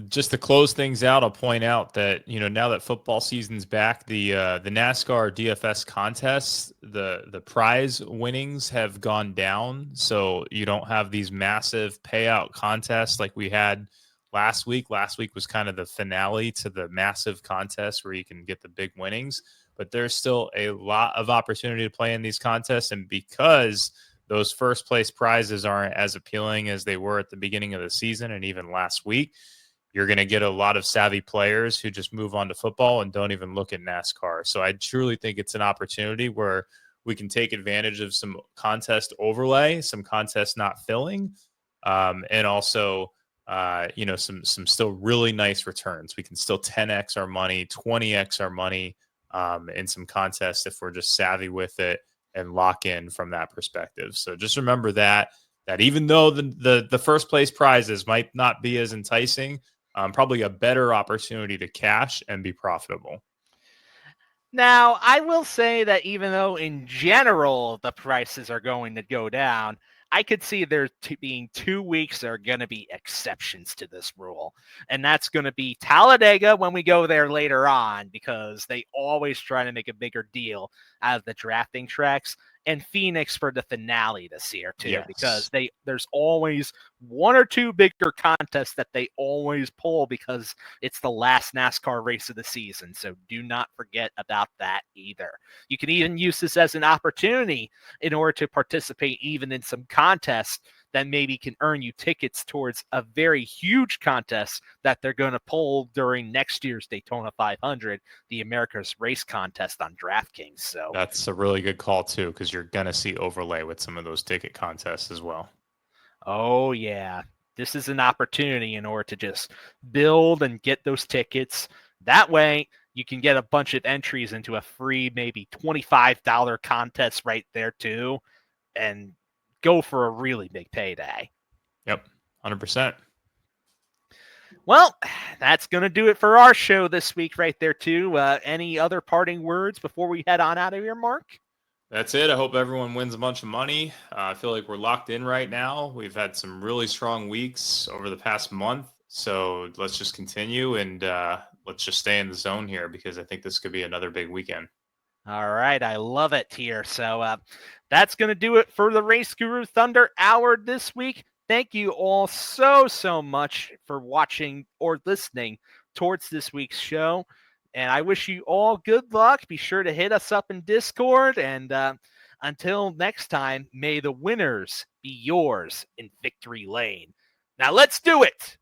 Speaker 2: just to close things out, I'll point out that, now that football season's back, the NASCAR DFS contests, the prize winnings have gone down. So you don't have these massive payout contests like we had last week. Last week was kind of the finale to the massive contest where you can get the big winnings, but there's still a lot of opportunity to play in these contests. And because those first place prizes aren't as appealing as they were at the beginning of the season and even last week, you're going to get a lot of savvy players who just move on to football and don't even look at NASCAR. So I truly think it's an opportunity where we can take advantage of some contest overlay, some contest not filling, and also some still really nice returns. We can still 10x our money, 20x our money in some contests if we're just savvy with it and lock in from that perspective. So just remember that even though the first place prizes might not be as enticing, probably a better opportunity to cash and be profitable.
Speaker 1: Now, I will say that even though in general the prices are going to go down, I could see there being 2 weeks that are going to be exceptions to this rule. And that's going to be Talladega when we go there later on, because they always try to make a bigger deal out of the drafting tracks, and Phoenix for the finale this year too,
Speaker 2: Yes.
Speaker 1: because there's always 1 or 2 bigger contests that they always pull because it's the last NASCAR race of the season. So do not forget about that either. You can even use this as an opportunity in order to participate even in some contests that maybe can earn you tickets towards a very huge contest that they're going to pull during next year's Daytona 500, the America's Race contest on DraftKings. So
Speaker 2: that's a really good call too, because you're going to see overlay with some of those ticket contests as well.
Speaker 1: Oh yeah, this is an opportunity in order to just build and get those tickets. That way you can get a bunch of entries into a free, maybe $25 contest right there too, and go for a really big payday.
Speaker 2: Yep, 100%.
Speaker 1: Well, that's going to do it for our show this week right there too. Any other parting words before we head on out of here, Mark?
Speaker 2: That's it. I hope everyone wins a bunch of money. I feel like we're locked in right now. We've had some really strong weeks over the past month. So let's just continue and let's just stay in the zone here, because I think this could be another big weekend.
Speaker 1: All right. I love it here. So that's going to do it for the Race Guru Thunder Hour this week. Thank you all so much for watching or listening towards this week's show. And I wish you all good luck. Be sure to hit us up in Discord. And until next time, may the winners be yours in victory lane. Now let's do it.